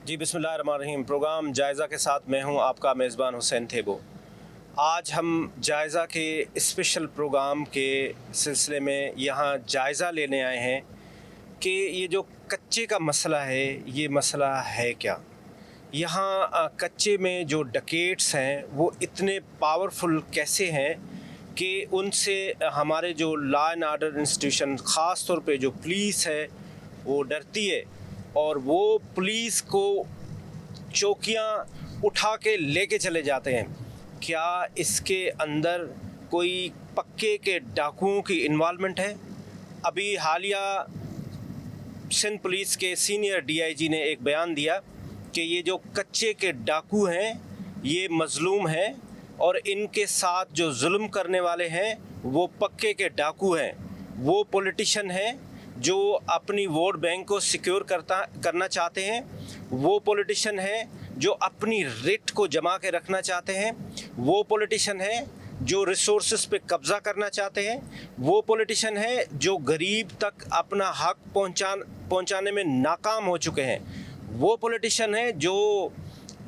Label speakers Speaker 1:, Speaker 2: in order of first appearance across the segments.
Speaker 1: जी बिस्मिल्लाहिर्रहमानिर्रहीम। प्रोग्राम जायज़ा के साथ मैं हूं आपका मेज़बान हुसैन थेबो। आज हम जायज़ा के स्पेशल प्रोग्राम के सिलसिले में यहाँ जायज़ा लेने आए हैं कि ये जो कच्चे का मसला है, ये मसला है क्या। यहाँ कच्चे में जो डकैट्स हैं वो इतने पावरफुल कैसे हैं कि उनसे हमारे जो लॉ एंड आर्डर इंस्टीट्यूशन, ख़ास तौर पे जो पुलिस है, वो डरती है और वो पुलिस को चौकियाँ उठा के लेके चले जाते हैं। क्या इसके अंदर कोई पक्के के डाकुओं की इन्वॉल्वमेंट है? अभी हालिया सिंध पुलिस के सीनियर डीआईजी ने एक बयान दिया कि ये जो कच्चे के डाकू हैं ये मज़लूम हैं और इनके साथ जो जुल्म करने वाले हैं वो पक्के के डाकू हैं। वो पॉलिटिशियन हैं जो अपनी वोट बैंक को सिक्योर करना चाहते हैं। वो पॉलिटिशियन हैं जो अपनी रिट को जमा के रखना चाहते हैं। वो पॉलिटिशियन हैं जो रिसोर्सेज पे कब्ज़ा करना चाहते हैं। वो पॉलिटिशियन हैं जो गरीब तक अपना हक पहुंचाने में नाकाम हो चुके हैं। वो पॉलिटिशियन हैं जो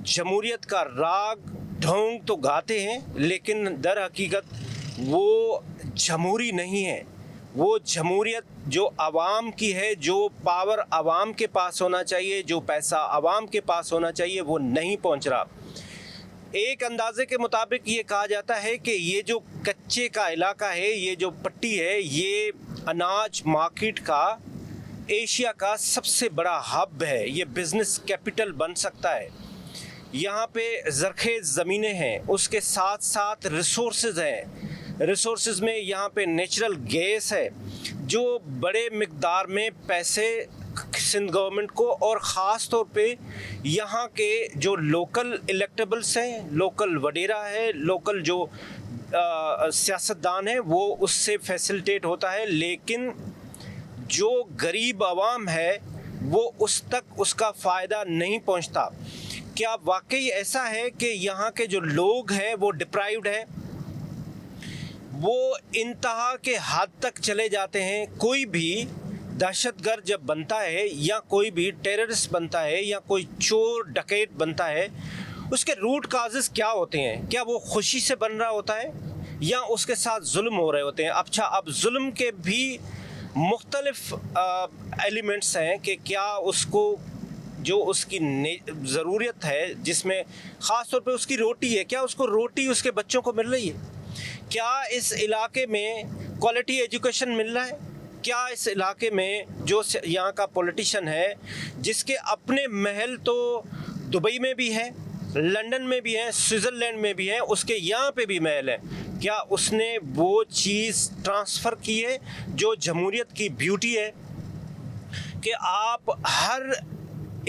Speaker 1: जमहूरियत का राग ढोंग तो गाते हैं लेकिन दर हकीकत वो जमहूरी नहीं है। वो जमहूरियत जो आवाम की है, जो पावर आवाम के पास होना चाहिए, जो पैसा आवाम के पास होना चाहिए, वो नहीं पहुंच रहा। एक अंदाजे के मुताबिक ये कहा जाता है कि ये जो कच्चे का इलाका है, ये जो पट्टी है, ये अनाज मार्केट का एशिया का सबसे बड़ा हब है। ये बिज़नेस कैपिटल बन सकता है। यहाँ पे ज़रख़ेज़ ज़मीनें हैं, उसके साथ साथ रिसोर्सेज हैं। रिसोर्सेज में यहाँ पे नेचुरल गैस है जो बड़े मिक़दार में पैसे सिंध गवर्नमेंट को और ख़ास तौर पे यहाँ के जो लोकल इलेक्टेबल्स हैं, लोकल वडेरा है, लोकल जो सियासतदान है, वो उससे फैसिलिटेट होता है। लेकिन जो गरीब आवाम है वो उस तक उसका फ़ायदा नहीं पहुँचता। क्या वाकई ऐसा है कि यहाँ के जो लोग हैं वो डिप्राइव्ड हैं? वो इंतहा के हद तक चले जाते हैं। कोई भी दहशतगर्द जब बनता है या कोई भी टेररिस्ट बनता है या कोई चोर डकैत बनता है, उसके रूट काजेस क्या होते हैं? क्या वो खुशी से बन रहा होता है या उसके साथ जुल्म हो रहे होते हैं? अच्छा, अब जुल्म के भी मुख्तलिफ एलिमेंट्स हैं कि क्या उसको जो उसकी ज़रूरत है, जिसमें ख़ास तौर पे उसकी रोटी है, क्या उसको रोटी उसके बच्चों को मिल रही है? क्या इस इलाके में क्वालिटी एजुकेशन मिल रहा है? क्या इस इलाके में जो यहाँ का पॉलिटिशियन है, जिसके अपने महल तो दुबई में भी हैं, लंदन में भी हैं, स्विट्ज़रलैंड में भी हैं, उसके यहाँ पे भी महल है, क्या उसने वो चीज़ ट्रांसफ़र की है जो जमहूरियत की ब्यूटी है कि आप हर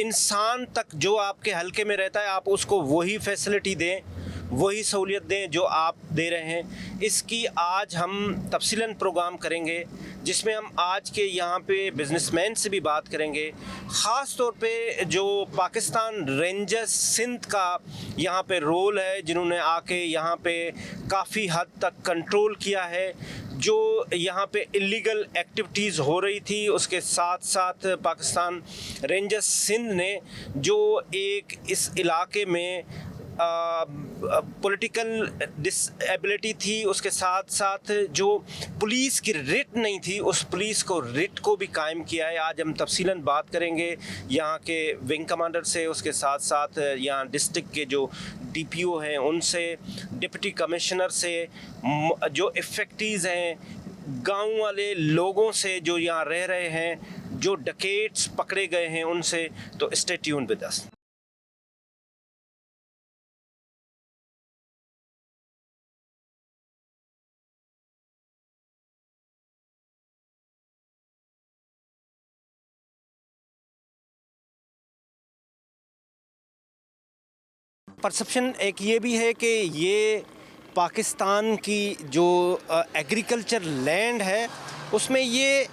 Speaker 1: इंसान तक जो आपके हलके में रहता है आप उसको वही फैसिलिटी दें, वही सहूलियत दें जो आप दे रहे हैं? इसकी आज हम तफसीलन प्रोग्राम करेंगे जिसमें हम आज के यहाँ पे बिजनेसमैन से भी बात करेंगे। ख़ास तौर पे जो पाकिस्तान रेंजर्स सिंध का यहाँ पे रोल है, जिन्होंने आके यहाँ पे काफ़ी हद तक कंट्रोल किया है। जो यहाँ पे इलीगल एक्टिविटीज़ हो रही थी, उसके साथ साथ पाकिस्तान रेंजर्स सिंध ने जो एक इस इलाके में पॉलिटिकल डिसेबिलिटी थी, उसके साथ साथ जो पुलिस की रिट नहीं थी, उस पुलिस को रिट को भी कायम किया है। आज हम तफसीलन बात करेंगे यहाँ के विंग कमांडर से, उसके साथ साथ यहाँ डिस्ट्रिक्ट के जो डीपीओ हैं उनसे, डिप्टी कमिश्नर से, जो इफेक्टिव्स हैं, गांव वाले लोगों से जो यहाँ रह रहे हैं, जो डकैट्स पकड़े गए हैं उनसे। तो stay tuned with us. Perception एक ये भी है कि ये पाकिस्तान की जो एग्रीकल्चर लैंड है उसमें ये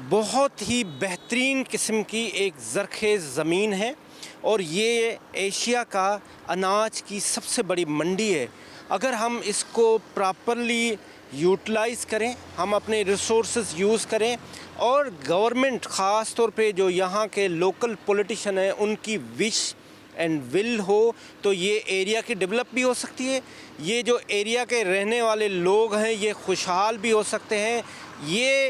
Speaker 1: बहुत ही बेहतरीन किस्म की एक ज़रख़ेज़ ज़मीन है और ये एशिया का अनाज की सबसे बड़ी मंडी है। अगर हम इसको प्रॉपरली یوٹیلائز کریں, ہم اپنے ریسورسز یوز کریں, اور گورنمنٹ خاص طور پہ جو یہاں کے لوکل پولیٹیشن ہیں ان کی وش اینڈ ول ہو تو یہ ایریا کی ڈیولپ بھی ہو سکتی ہے. یہ جو ایریا کے رہنے والے لوگ ہیں یہ خوشحال بھی ہو سکتے ہیں. یہ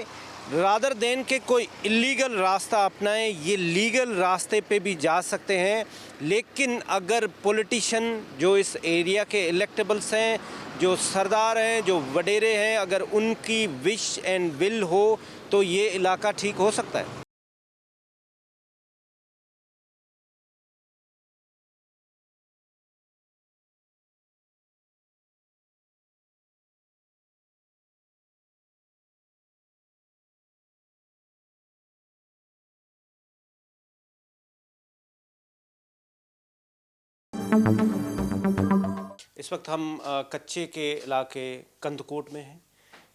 Speaker 1: رادر دین کہ کوئی اللیگل راستہ اپنائیں, یہ لیگل راستے پہ بھی جا سکتے ہیں. لیکن اگر پولیٹیشین جو اس ایریا کے الیکٹیبلس ہیں, جو سردار ہیں, جو وڈیرے ہیں, اگر ان کی وش اینڈ ول ہو تو یہ علاقہ ٹھیک ہو سکتا ہے. اس وقت ہم کچے کے علاقے کندکوٹ میں ہیں.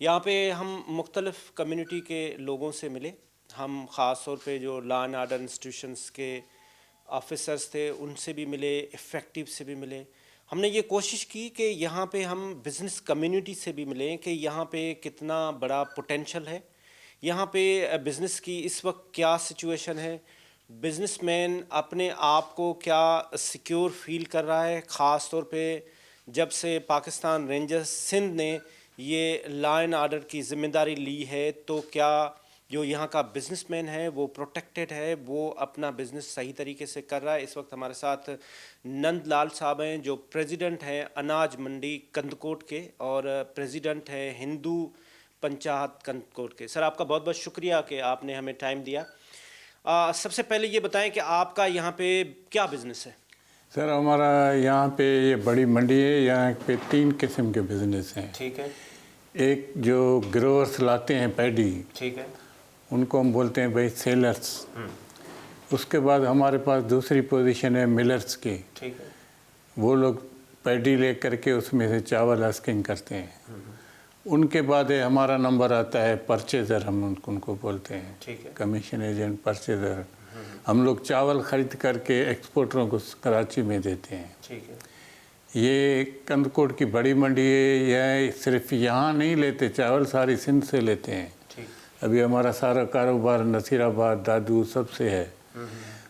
Speaker 1: یہاں پہ ہم مختلف کمیونٹی کے لوگوں سے ملے. ہم خاص طور پہ جو لا اینڈ آرڈر انسٹیٹیوشنس کے آفیسرز تھے ان سے بھی ملے, افیکٹو سے بھی ملے. ہم نے یہ کوشش کی کہ یہاں پہ ہم بزنس کمیونٹی سے بھی ملیں کہ یہاں پہ کتنا بڑا پوٹینشل ہے, یہاں پہ بزنس کی اس وقت کیا سچویشن ہے, بزنس مین اپنے آپ کو کیا سیکیور فیل کر رہا ہے. خاص طور پہ جب سے پاکستان رینجرز سندھ نے یہ لا اینڈ آرڈر کی ذمہ داری لی ہے تو کیا جو یہاں کا بزنس مین ہے وہ پروٹیکٹڈ ہے, وہ اپنا بزنس صحیح طریقے سے کر رہا ہے. اس وقت ہمارے ساتھ نند لال صاحب ہیں جو پریزیڈنٹ ہیں اناج منڈی کندکوٹ کے اور پریزیڈنٹ ہیں ہندو پنچایت کندکوٹ کے. سر آپ کا بہت بہت شکریہ کہ آپ نے ہمیں ٹائم دیا. سب سے پہلے یہ بتائیں کہ آپ کا یہاں پہ کیا بزنس ہے؟
Speaker 2: سر ہمارا یہاں پہ یہ بڑی منڈی ہے, یہاں پہ 3 قسم کے بزنس ہیں.
Speaker 1: ٹھیک ہے.
Speaker 2: ایک جو گروورس لاتے ہیں پیڈی,
Speaker 1: ٹھیک ہے,
Speaker 2: ان کو ہم بولتے ہیں بھائی سیلرس. اس کے بعد ہمارے پاس دوسری پوزیشن ہے ملرس کی.
Speaker 1: ٹھیک ہے.
Speaker 2: وہ لوگ پیڈی لے کر کے اس میں سے چاول ہسکنگ کرتے ہیں. ان کے بعد ہمارا نمبر آتا ہے پرچیزر, ہم ان کو بولتے ہیں.
Speaker 1: ٹھیک ہے.
Speaker 2: Commission agent, purchaser. ہم لوگ چاول خرید کر کے ایکسپورٹروں کو کراچی میں دیتے ہیں.
Speaker 1: ٹھیک ہے.
Speaker 2: یہ کندکوٹ کی بڑی منڈی ہے. یہ صرف یہاں نہیں لیتے چاول, ساری سندھ سے لیتے ہیں. ابھی ہمارا سارا کاروبار نصیر آباد, دادو سب سے ہے.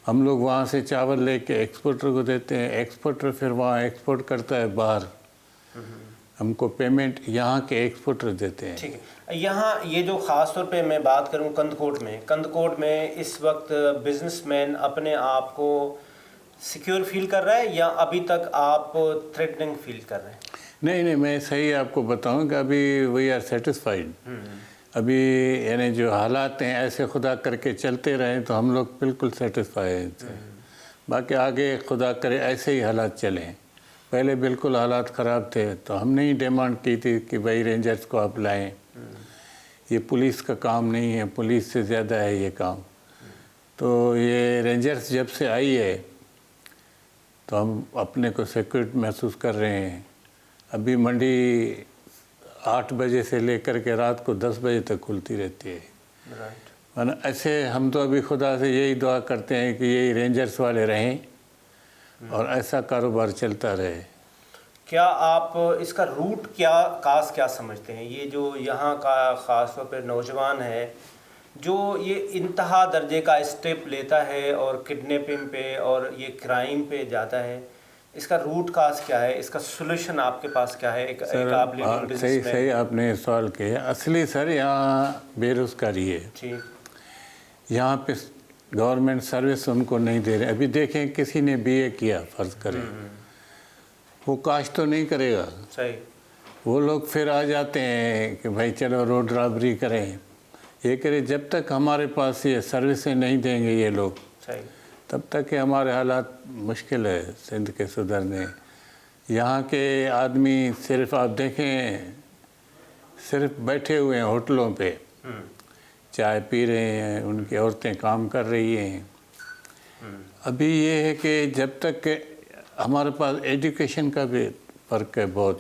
Speaker 2: ہم لوگ وہاں سے چاول لے کے ایکسپورٹر کو دیتے ہیں. ایکسپورٹر پھر وہاں ایکسپورٹ کرتا ہے باہر. ہم کو پیمنٹ یہاں کے ایکسپورٹر دیتے ہیں.
Speaker 1: ٹھیک ہے. یہاں یہ جو خاص طور پہ میں بات کروں کندکوٹ میں اس وقت بزنس مین اپنے آپ کو سیکیور فیل کر رہا ہے یا ابھی تک آپ تھریٹننگ فیل کر رہے ہیں؟
Speaker 2: نہیں, میں صحیح آپ کو بتاؤں کہ ابھی وی آر سیٹسفائیڈ. ابھی یعنی جو حالات ہیں ایسے خدا کر کے چلتے رہیں تو ہم لوگ بالکل سیٹسفائیڈ ہیں. باقی آگے خدا کرے ایسے ہی حالات چلیں. پہلے بالکل حالات خراب تھے تو ہم نے ہی ڈیمانڈ کی تھی کہ بھائی رینجرز کو آپ لائیں. یہ پولیس کا کام نہیں ہے, پولیس سے زیادہ ہے یہ کام. تو یہ رینجرز جب سے آئی ہے تو ہم اپنے کو سیکورٹ محسوس کر رہے ہیں. ابھی منڈی 8 بجے سے لے کر کے رات کو 10 بجے تک کھلتی رہتی ہے. ایسے ہم تو ابھی خدا سے یہی دعا کرتے ہیں کہ یہی رینجرز والے رہیں اور ایسا کاروبار چلتا رہے.
Speaker 1: کیا آپ اس کا روٹ کیا سمجھتے ہیں؟ یہ جو یہاں کا خاص طور پہ نوجوان ہے جو یہ انتہا درجے کا اسٹیپ لیتا ہے اور کڈنیپنگ پہ اور یہ کرائم پہ جاتا ہے, اس کا روٹ کاز کیا ہے, اس کا سولوشن آپ کے پاس کیا ہے؟
Speaker 2: صحیح آپ نے سوال کیا. اصلی سر یہاں بے روزگاری ہے. یہاں پہ گورنمنٹ سروس ان کو نہیں دے رہے. ابھی دیکھیں کسی نے BA کیا فرض کریں, وہ کاش تو نہیں کرے گا. وہ لوگ پھر آ جاتے ہیں کہ بھائی چلو روڈ رابری کریں, یہ کریں. جب تک ہمارے پاس یہ سروسیں نہیں دیں گے یہ لوگ تب تک کہ ہمارے حالات مشکل ہے سندھ کے سدھرنے. یہاں کے آدمی صرف آپ دیکھیں صرف بیٹھے ہوئے ہیں ہوٹلوں پہ, چائے پی رہے ہیں, ان کی عورتیں کام کر رہی ہیں. ابھی یہ ہے کہ جب تک کہ ہمارے پاس ایجوکیشن کا بھی فرق ہے بہت.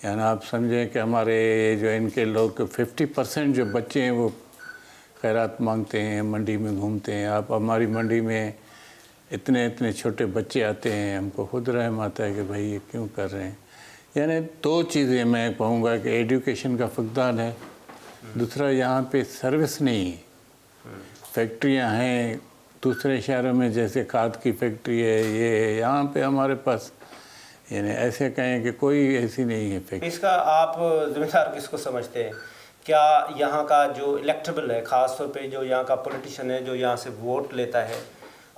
Speaker 2: یعنی آپ سمجھیں کہ ہمارے جو ان کے لوگ 50% جو بچے ہیں وہ خیرات مانگتے ہیں, منڈی میں گھومتے ہیں. آپ ہماری منڈی میں اتنے چھوٹے بچے آتے ہیں, ہم کو خود رحم آتا ہے کہ بھائی یہ کیوں کر رہے ہیں. یعنی دو چیزیں میں کہوں گا کہ ایجوکیشن کا فقدان ہے، دوسرا یہاں پہ سروس نہیں ہے۔ فیکٹریاں ہیں دوسرے شہروں میں، جیسے کھاد کی فیکٹری ہے، یہ یہاں پہ ہمارے پاس یعنی ایسے کہیں کہ کوئی ایسی نہیں ہے فیکٹری۔
Speaker 1: اس کا آپ ذمہ دار کس کو سمجھتے ہیں؟ کیا یہاں کا جو الیکٹیبل ہے، خاص طور پہ جو یہاں کا پولیٹیشین ہے، جو یہاں سے ووٹ لیتا ہے،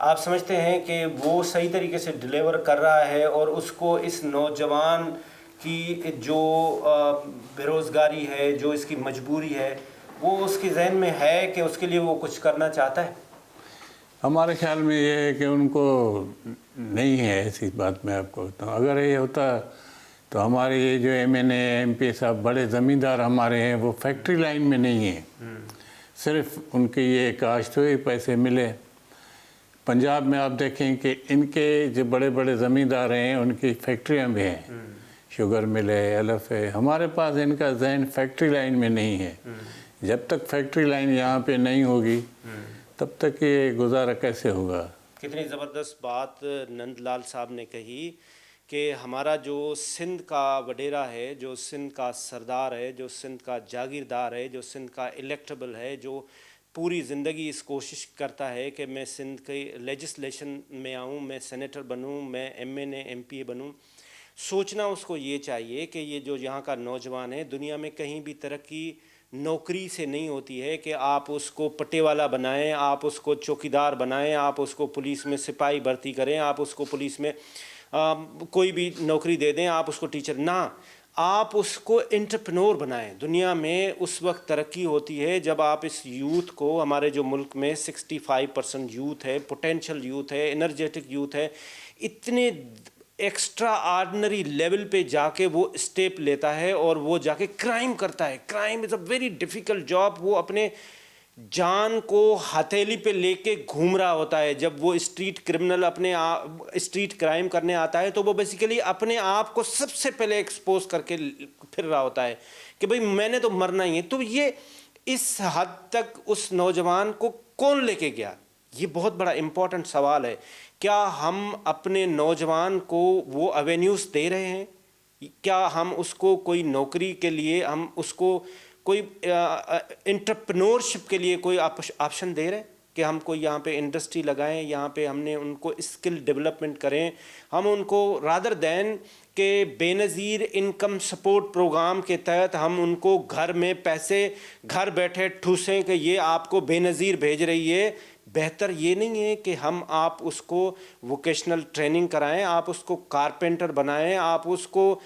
Speaker 1: آپ سمجھتے ہیں کہ وہ صحیح طریقے سے ڈیلیور کر رہا ہے اور اس کو اس نوجوان کی جو بے روزگاری ہے، جو اس کی مجبوری ہے، وہ اس کے ذہن میں ہے کہ اس کے لیے وہ کچھ کرنا چاہتا ہے؟
Speaker 2: ہمارے خیال میں یہ ہے کہ ان کو نہیں ہے ایسی بات، میں آپ کو بتاؤں۔ اگر یہ ہوتا تو ہمارے یہ جو M N A M P صاحب بڑے زمیندار ہمارے ہیں، وہ فیکٹری لائن میں نہیں ہیں، صرف ان کے یہ کاشت ہوئے پیسے ملے۔ پنجاب میں آپ دیکھیں کہ ان کے جو بڑے بڑے زمیندار ہیں ان کی فیکٹریاں بھی ہیں، شوگر مل ہے، ایلف ہے۔ ہمارے پاس ان کا ذہن فیکٹری لائن میں نہیں ہے۔ جب تک فیکٹری لائن یہاں پہ نہیں ہوگی تب تک یہ گزارا کیسے ہوگا؟
Speaker 1: کتنی زبردست بات نند لال صاحب نے کہی کہ ہمارا جو سندھ کا وڈیرا ہے، جو سندھ کا سردار ہے، جو سندھ کا جاگیردار ہے، جو سندھ کا الیکٹیبل ہے، جو پوری زندگی اس کوشش کرتا ہے کہ میں سندھ کی لیجسلیشن میں آؤں، میں سینیٹر بنوں، میں M N A M P A بنوں، سوچنا اس کو یہ چاہیے کہ یہ جو یہاں کا نوجوان ہے، دنیا میں کہیں بھی ترقی نوکری سے نہیں ہوتی ہے کہ آپ اس کو پٹے والا بنائیں، آپ اس کو چوکیدار بنائیں، آپ اس کو پولیس میں سپاہی بھرتی کریں، آپ اس کو پولیس میں کوئی بھی نوکری دے دیں، آپ اس کو ٹیچر نہ، آپ اس کو انٹرپرینور بنائیں۔ دنیا میں اس وقت ترقی ہوتی ہے جب آپ اس یوتھ کو، ہمارے جو ملک میں 65% یوتھ ہے، پوٹینشیل یوتھ ہے، انرجیٹک یوتھ ہے، اتنے ایکسٹرا آرڈنری لیول پہ جا کے وہ اسٹیپ لیتا ہے اور وہ جا کے کرائم کرتا ہے۔ Crime is a very difficult job. وہ اپنے جان کو ہتھیلی پہ لے کے گھوم رہا ہوتا ہے۔ جب وہ اسٹریٹ کرمنل اپنے اسٹریٹ کرائم کرنے آتا ہے تو وہ بیسیکلی اپنے آپ کو سب سے پہلے ایکسپوز کر کے پھر رہا ہوتا ہے کہ بھئی میں نے تو مرنا ہی ہے۔ تو یہ اس حد تک اس نوجوان کو کون لے کے گیا؟ یہ بہت بڑا امپورٹنٹ سوال ہے۔ کیا ہم اپنے نوجوان کو وہ اوینیوز دے رہے ہیں؟ کیا ہم اس کو کوئی نوکری کے لیے، ہم اس کو کوئی انٹرپرینورشپ کے لیے کوئی آپشن دے رہے ہیں کہ ہم کوئی یہاں پہ انڈسٹری لگائیں، یہاں پہ ہم نے ان کو اسکل ڈیولپمنٹ کریں، ہم ان کو رادر دین کہ بے نظیر انکم سپورٹ پروگرام کے تحت ہم ان کو گھر میں پیسے گھر بیٹھے ٹھوسیں کہ یہ آپ کو بے نظیر بھیج رہی ہے؟ بہتر یہ نہیں ہے کہ ہم آپ اس کو ووکیشنل ٹریننگ کرائیں، آپ اس کو کارپینٹر بنائیں، آپ اس کو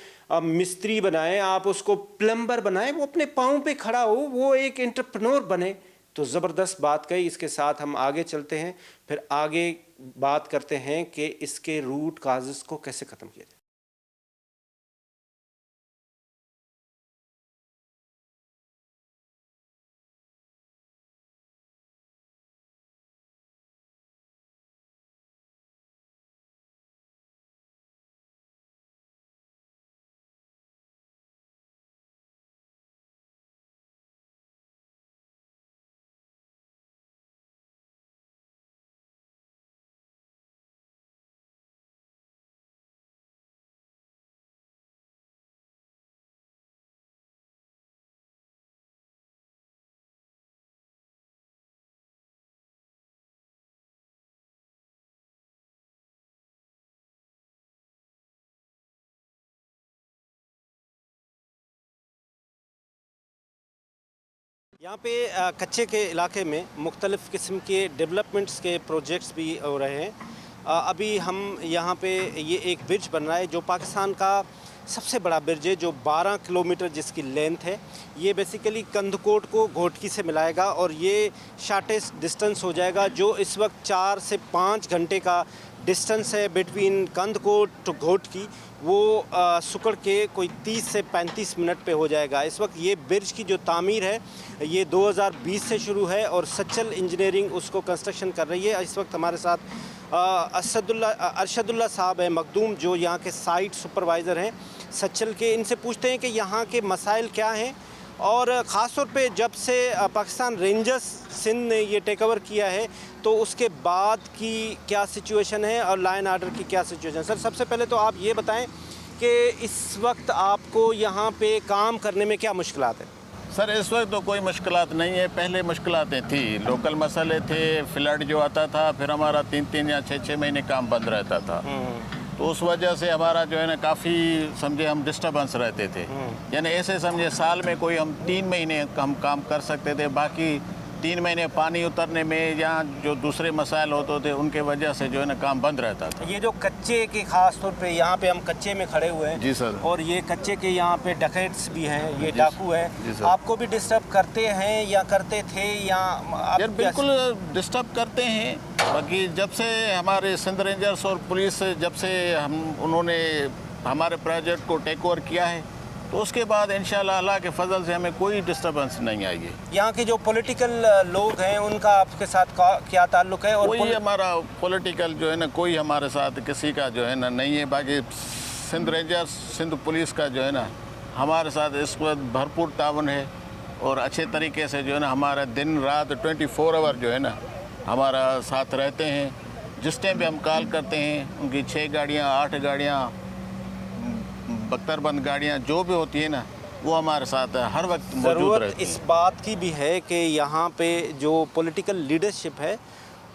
Speaker 1: مستری بنائیں، آپ اس کو پلمبر بنائیں، وہ اپنے پاؤں پہ کھڑا ہو، وہ ایک انٹرپرینور بنے؟ تو زبردست بات کہی۔ اس کے ساتھ ہم آگے چلتے ہیں، پھر آگے بات کرتے ہیں کہ اس کے روٹ کازز کو کیسے ختم کیا جائے۔ یہاں پہ کچے کے علاقے میں مختلف قسم کے ڈیولپمنٹس کے پروجیکٹس بھی ہو رہے ہیں۔ ابھی ہم یہاں پہ یہ ایک برج بن رہا ہے جو پاکستان کا سب سے بڑا برج ہے، جو 12 کلومیٹر جس کی لینتھ ہے۔ یہ بیسیکلی کندکوٹ کو گھوٹکی سے ملائے گا اور یہ شارٹیسٹ ڈسٹنس ہو جائے گا، جو اس وقت 4 سے 5 گھنٹے کا ڈسٹنس ہے بٹوین کندکوٹ ٹو گھوٹکی، وہ سکڑ کے کوئی 30 سے 35 منٹ پہ ہو جائے گا۔ اس وقت یہ برج کی جو تعمیر ہے یہ 2020 سے شروع ہے اور سچل انجینئرنگ اس کو کنسٹرکشن کر رہی ہے۔ اس وقت ہمارے ساتھ ارشد اللہ صاحب ہیں مخدوم، جو یہاں کے سائٹ سپروائزر ہیں سچل کے۔ ان سے پوچھتے ہیں کہ یہاں کے مسائل کیا ہیں، اور خاص طور پہ جب سے پاکستان رینجرز سندھ نے یہ ٹیک اوور کیا ہے تو اس کے بعد کی کیا سچویشن ہے اور لا اینڈ آرڈر کی کیا سچویشن ہے۔ سر، سب سے پہلے تو آپ یہ بتائیں کہ اس وقت آپ کو یہاں پہ کام کرنے میں کیا مشکلات ہیں؟
Speaker 3: سر اس وقت تو کوئی مشکلات نہیں ہے، پہلے مشکلاتیں تھیں، لوکل مسئلے تھے، فلڈ جو آتا تھا پھر ہمارا 3 یا 6 مہینے کام بند رہتا تھا، تو اس وجہ سے ہمارا جو ہے نا کافی سمجھے ہم ڈسٹربنس رہتے تھے، یعنی ایسے سمجھے سال میں کوئی ہم 3 مہینے ہم کام کر سکتے تھے، باقی 3 مہینے پانی اترنے میں یا جو دوسرے مسائل ہوتے تھے ان کے وجہ سے جو ہے نا کام بند رہتا تھا۔
Speaker 1: یہ جو کچے کے خاص طور پہ یہاں پہ ہم کچے میں کھڑے ہوئے ہیں
Speaker 3: جی سر،
Speaker 1: اور یہ کچے کے یہاں پہ ڈکیٹس بھی ہیں، یہ ڈاکو ہیں،
Speaker 3: جی سر،
Speaker 1: آپ کو بھی ڈسٹرب کرتے ہیں یا کرتے تھے یا
Speaker 3: یار بالکل ڈسٹرب کرتے ہیں، باقی جب سے ہمارے سندھ رینجرز اور پولیس جب سے انہوں نے ہمارے پروجیکٹ کو ٹیک اوور کیا ہے تو اس کے بعد انشاءاللہ اللہ کے فضل سے ہمیں کوئی ڈسٹربنس نہیں آئی ہے۔
Speaker 1: یہاں کے جو پولیٹیکل لوگ ہیں ان کا آپ کے ساتھ کیا تعلق ہے؟ اور
Speaker 3: کوئی ہمارا پولیٹیکل جو ہے نا کوئی ہمارے ساتھ کسی کا جو ہے نا نہیں ہے، باقی سندھ رینجرز سندھ پولیس کا جو ہے نا ہمارے ساتھ اس وقت بھرپور تعاون ہے اور اچھے طریقے سے جو ہے نا ہمارا دن رات 24 آور جو ہے نا ہمارا ساتھ رہتے ہیں، جس ٹائم پہ ہم کال کرتے ہیں ان کی 6 گاڑیاں 8 گاڑیاں بختر بند گاڑیاں جو بھی ہوتی ہیں نا وہ ہمارے ساتھ ہر وقت موجود
Speaker 1: ضرورت
Speaker 3: رہتی
Speaker 1: اس
Speaker 3: ہیں۔
Speaker 1: بات کی بھی ہے کہ یہاں پہ جو پولیٹیکل لیڈرشپ ہے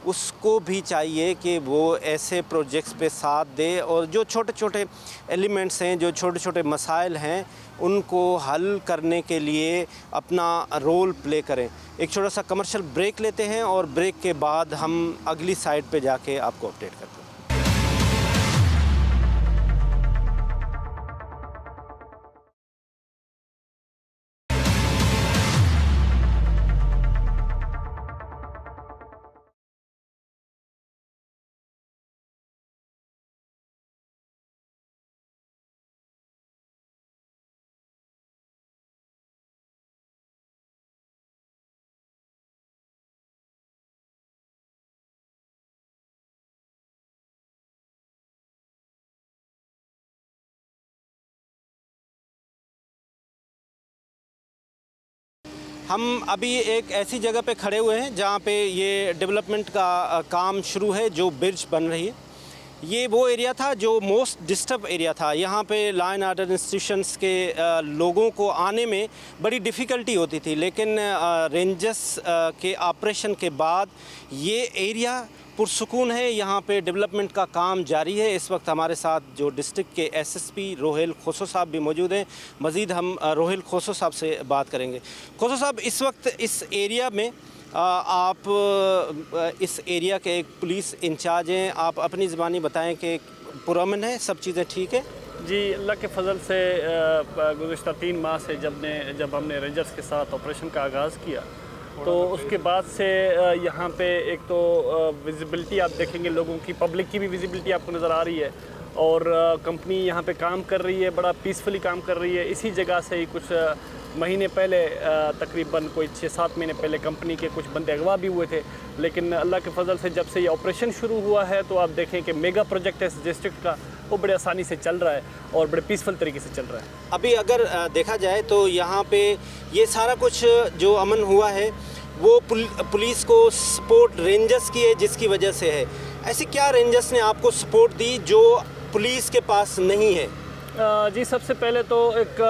Speaker 1: اس کو بھی چاہیے کہ وہ ایسے پروجیکٹس پہ ساتھ دے اور جو چھوٹے چھوٹے ایلیمنٹس ہیں، جو چھوٹے چھوٹے مسائل ہیں ان کو حل کرنے کے لیے اپنا رول پلے کریں۔ ایک چھوٹا سا کمرشل بریک لیتے ہیں اور بریک کے بعد ہم اگلی سائٹ پہ جا کے آپ کو اپڈیٹ کرتے ہیں۔ ہم ابھی ایک ایسی جگہ پہ کھڑے ہوئے ہیں جہاں پہ یہ ڈیولپمنٹ کا کام شروع ہے، جو برج بن رہی ہے۔ یہ وہ ایریا تھا جو موسٹ ڈسٹرب ایریا تھا، یہاں پہ لا اینڈ آرڈر انسٹیٹیوشنس کے لوگوں کو آنے میں بڑی ڈیفیکلٹی ہوتی تھی، لیکن رینجرز کے آپریشن کے بعد یہ ایریا پرسکون ہے، یہاں پہ ڈیولپمنٹ کا کام جاری ہے۔ اس وقت ہمارے ساتھ جو ڈسٹرکٹ کے S S P Rohail Khoso صاحب بھی موجود ہیں، مزید ہم روہیل کھوسو صاحب سے بات کریں گے۔ کھوسو صاحب، اس وقت اس ایریا میں آپ اس ایریا کے ایک پولیس انچارج ہیں، آپ اپنی زبانی بتائیں کہ پرامن ہے، سب چیزیں ٹھیک ہیں؟
Speaker 4: جی، اللہ کے فضل سے گزشتہ 3 ماہ سے جب ہم نے رینجرز کے ساتھ آپریشن کا آغاز کیا تو اس کے بعد سے یہاں پہ ایک تو ویزیبلٹی آپ دیکھیں گے، لوگوں کی، پبلک کی بھی ویزیبلٹی آپ کو نظر آ رہی ہے اور کمپنی یہاں پہ کام کر رہی ہے، بڑا پیسفلی کام کر رہی ہے۔ اسی جگہ سے ہی کچھ مہینے پہلے تقریباً کوئی 6-7 مہینے پہلے کمپنی کے کچھ بندے اغوا بھی ہوئے تھے، لیکن اللہ کے فضل سے جب سے یہ آپریشن شروع ہوا ہے تو آپ دیکھیں کہ میگا پروجیکٹ ہے اس ڈسٹرکٹ کا، وہ بڑے آسانی سے چل رہا ہے اور بڑے پیسفل طریقے سے چل رہا ہے۔
Speaker 1: ابھی اگر دیکھا جائے تو یہاں پہ یہ سارا کچھ جو امن ہوا ہے وہ پولیس کو سپورٹ رینجرز کی ہے، جس کی وجہ سے ہے۔ ایسی کیا رینجرز نے آپ کو سپورٹ دی جو پولیس کے پاس نہیں ہے؟
Speaker 4: جی، سب سے پہلے تو ایک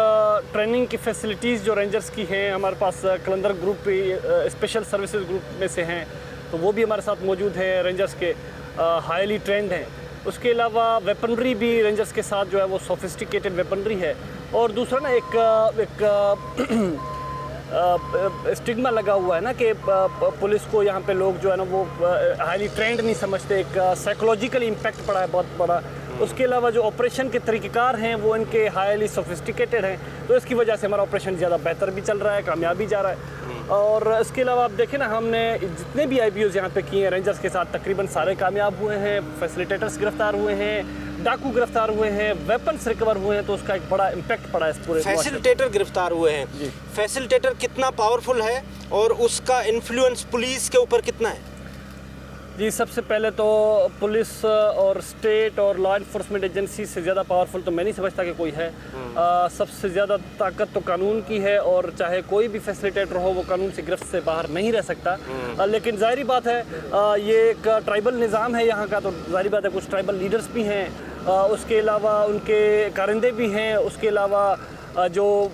Speaker 4: ٹریننگ کی فیسلٹیز جو رینجرز کی ہیں، ہمارے پاس کلندر گروپ بھی اسپیشل سروسز گروپ میں سے ہیں تو وہ بھی ہمارے ساتھ موجود ہیں، رینجرز کے ہائیلی ٹرینڈ ہیں۔ اس کے علاوہ ویپنری بھی رینجرز کے ساتھ جو ہے وہ سوفسٹیکیٹڈ ویپنری ہے، اور دوسرا نا ایک اسٹگما لگا ہوا ہے نا کہ پولیس کو یہاں پہ لوگ جو ہے نا وہ ہائیلی ٹرینڈ نہیں سمجھتے، ایک سائیکولوجیکل امپیکٹ پڑا ہے بہت بڑا۔ اس کے علاوہ جو آپریشن کے طریقہ کار ہیں وہ ان کے ہائیلی سوفسٹیکیٹڈ ہیں، تو اس کی وجہ سے ہمارا آپریشن زیادہ بہتر بھی چل رہا ہے، کامیابی جا رہا ہے۔ اور اس کے علاوہ آپ دیکھیں نا، ہم نے جتنے بھی IPOs یہاں پہ کیے ہیں رینجرز کے ساتھ تقریباً سارے کامیاب ہوئے ہیں، فیسیلیٹیٹرز گرفتار ہوئے ہیں، ڈاکو گرفتار ہوئے ہیں، ویپنز ریکور ہوئے ہیں، تو اس کا ایک بڑا امپیکٹ پڑا ہے اس پورے۔
Speaker 1: فیسیلیٹیٹر گرفتار ہوئے ہیں،
Speaker 4: جی،
Speaker 1: فیسیلیٹیٹر کتنا پاورفل ہے اور اس کا انفلوئنس پولیس کے اوپر کتنا ہے؟
Speaker 4: جی، سب سے پہلے تو پولیس اور اسٹیٹ اور لا انفورسمنٹ ایجنسی سے زیادہ پاورفل تو میں نہیں سمجھتا کہ کوئی ہے۔ سب سے زیادہ طاقت تو قانون کی ہے، اور چاہے کوئی بھی فیسیلیٹیٹر ہو وہ قانون سے گرفت سے باہر نہیں رہ سکتا۔ لیکن ظاہری بات ہے یہ ایک ٹرائبل نظام ہے یہاں کا، تو ظاہری بات ہے کچھ ٹرائبل لیڈرز بھی ہیں اس کے علاوہ ان کے کارندے بھی ہیں، اس کے علاوہ جو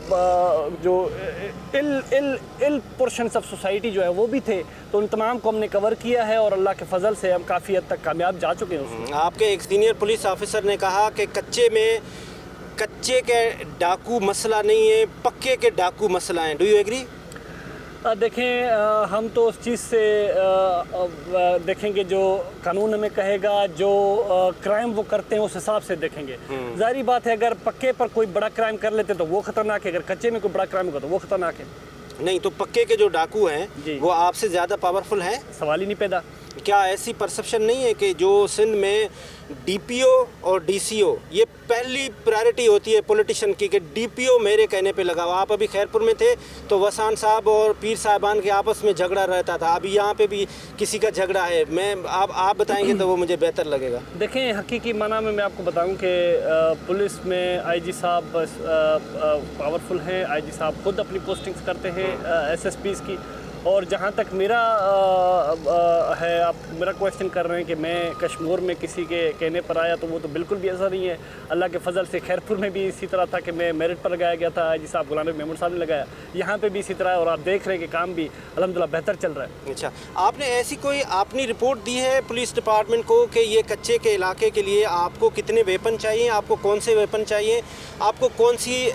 Speaker 4: ال پورشنس آف سوسائٹی جو ہے وہ بھی تھے، تو ان تمام کو ہم نے کور کیا ہے اور اللہ کے فضل سے ہم کافی حد تک کامیاب جا چکے ہیں اس میں۔
Speaker 1: آپ کے ایک سینئر پولیس آفیسر نے کہا کہ کچے کے ڈاکو مسئلہ نہیں ہے، پکے کے ڈاکو مسئلہ ہیں، ڈو یو ایگری؟
Speaker 4: دیکھیں ہم تو اس چیز سے دیکھیں گے جو قانون ہمیں کہے گا، جو کرائم وہ کرتے ہیں اس حساب سے دیکھیں گے۔ ظاہری بات ہے اگر پکے پر کوئی بڑا کرائم کر لیتے تو وہ خطرناک ہے، اگر کچے میں کوئی بڑا کرائم ہوگا تو وہ خطرناک ہے۔
Speaker 1: نہیں تو پکے کے جو ڈاکو ہیں وہ آپ سے زیادہ پاورفل ہیں؟
Speaker 4: سوال ہی نہیں پیدا۔
Speaker 1: کیا ایسی پرسپشن نہیں ہے کہ جو سندھ میں ڈی پی او اور ڈی سی او، یہ پہلی پرائرٹی ہوتی ہے پولیٹیشین کی کہ ڈی پی او میرے کہنے پہ لگا ہوا؟ آپ ابھی خیرپور میں تھے تو وسان صاحب اور پیر صاحبان کے آپس میں جھگڑا رہتا تھا، ابھی یہاں پہ بھی کسی کا جھگڑا ہے، آپ بتائیں گے تو وہ مجھے بہتر لگے گا۔
Speaker 4: دیکھیں حقیقی معنی میں آپ کو بتاؤں کہ پولیس میں آئی جی صاحب پاورفل ہیں، آئی جی صاحب خود اپنی پوسٹنگز کرتے ہیں ایس ایس پیز کی، اور جہاں تک میرا ہے، آپ میرا کویشچن کر رہے ہیں کہ میں کشمور میں کسی کے کہنے پر آیا، تو وہ تو بالکل بھی ایسا نہیں ہے۔ اللہ کے فضل سے خیرپور میں بھی اسی طرح تھا کہ میں میرٹ پر لگایا گیا تھا، جی صاحب غلام نبی محمود صاحب نے لگایا، یہاں پہ بھی اسی طرح ہے، اور آپ دیکھ رہے ہیں کہ کام بھی الحمدللہ بہتر چل رہا ہے۔
Speaker 1: اچھا، آپ نے ایسی کوئی اپنی رپورٹ دی ہے پولیس ڈپارٹمنٹ کو کہ یہ کچے کے علاقے کے لیے آپ کو کتنے ویپن چاہیے، آپ کو کون سے ویپن چاہیے، آپ کو کون سی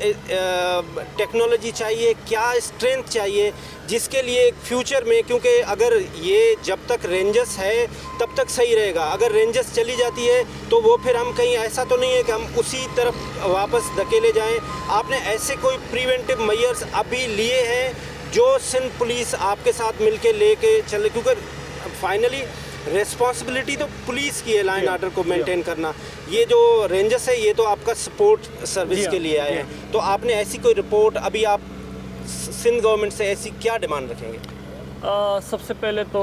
Speaker 1: ٹیکنالوجی چاہیے، کیا اسٹرینتھ چاہیے جس کے لیے فیوچر میں، کیونکہ اگر یہ جب تک رینجس ہے تب تک صحیح رہے گا، اگر رینجس چلی جاتی ہے تو وہ پھر ہم کہیں ایسا تو نہیں ہے کہ ہم اسی طرف واپس دھکیلے جائیں۔ آپ نے ایسے کوئی پریونٹیو میئرز ابھی لیے ہیں جو سندھ پولیس آپ کے ساتھ مل کے لے کے چلے، کیونکہ فائنلی ریسپانسبلٹی تو پولیس کی ہے لائن آرڈر کو مینٹین کرنا، یہ جو رینجس ہے یہ تو آپ کا سپورٹ سروس کے لیے آئے ہیں، تو آپ نے ایسی کوئی رپورٹ ابھی آپ سندھ گورنمنٹ سے ایسی کیا ڈیمانڈ رکھیں گے؟
Speaker 4: سب سے پہلے تو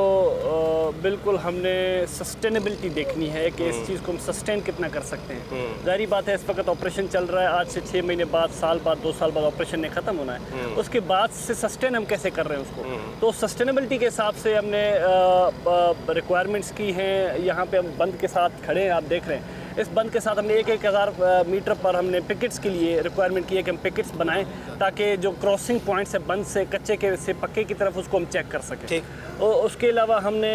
Speaker 4: بالکل ہم نے سسٹینیبلٹی دیکھنی ہے کہ اس چیز کو ہم سسٹین کتنا کر سکتے ہیں۔ ظاہری بات ہے اس وقت آپریشن چل رہا ہے، آج سے 6 مہینے بعد، سال بعد، 2 سال بعد آپریشن نے ختم ہونا ہے، اس کے بعد سے سسٹین ہم کیسے کر رہے ہیں اس کو، تو سسٹینیبلٹی کے حساب سے ہم نے ریکوائرمنٹس کی ہیں۔ یہاں پہ ہم بند کے ساتھ کھڑے ہیں، آپ دیکھ رہے ہیں اس بند کے ساتھ ہم نے 1,000 میٹر پر ہم نے پکٹس کے لیے ریکوائرمنٹ کی ہے کہ ہم پکٹس بنائیں تاکہ جو کراسنگ پوائنٹس ہے بند سے کچے کے سے پکے کی طرف اس کو ہم چیک کر سکیں۔ اور اس کے علاوہ ہم نے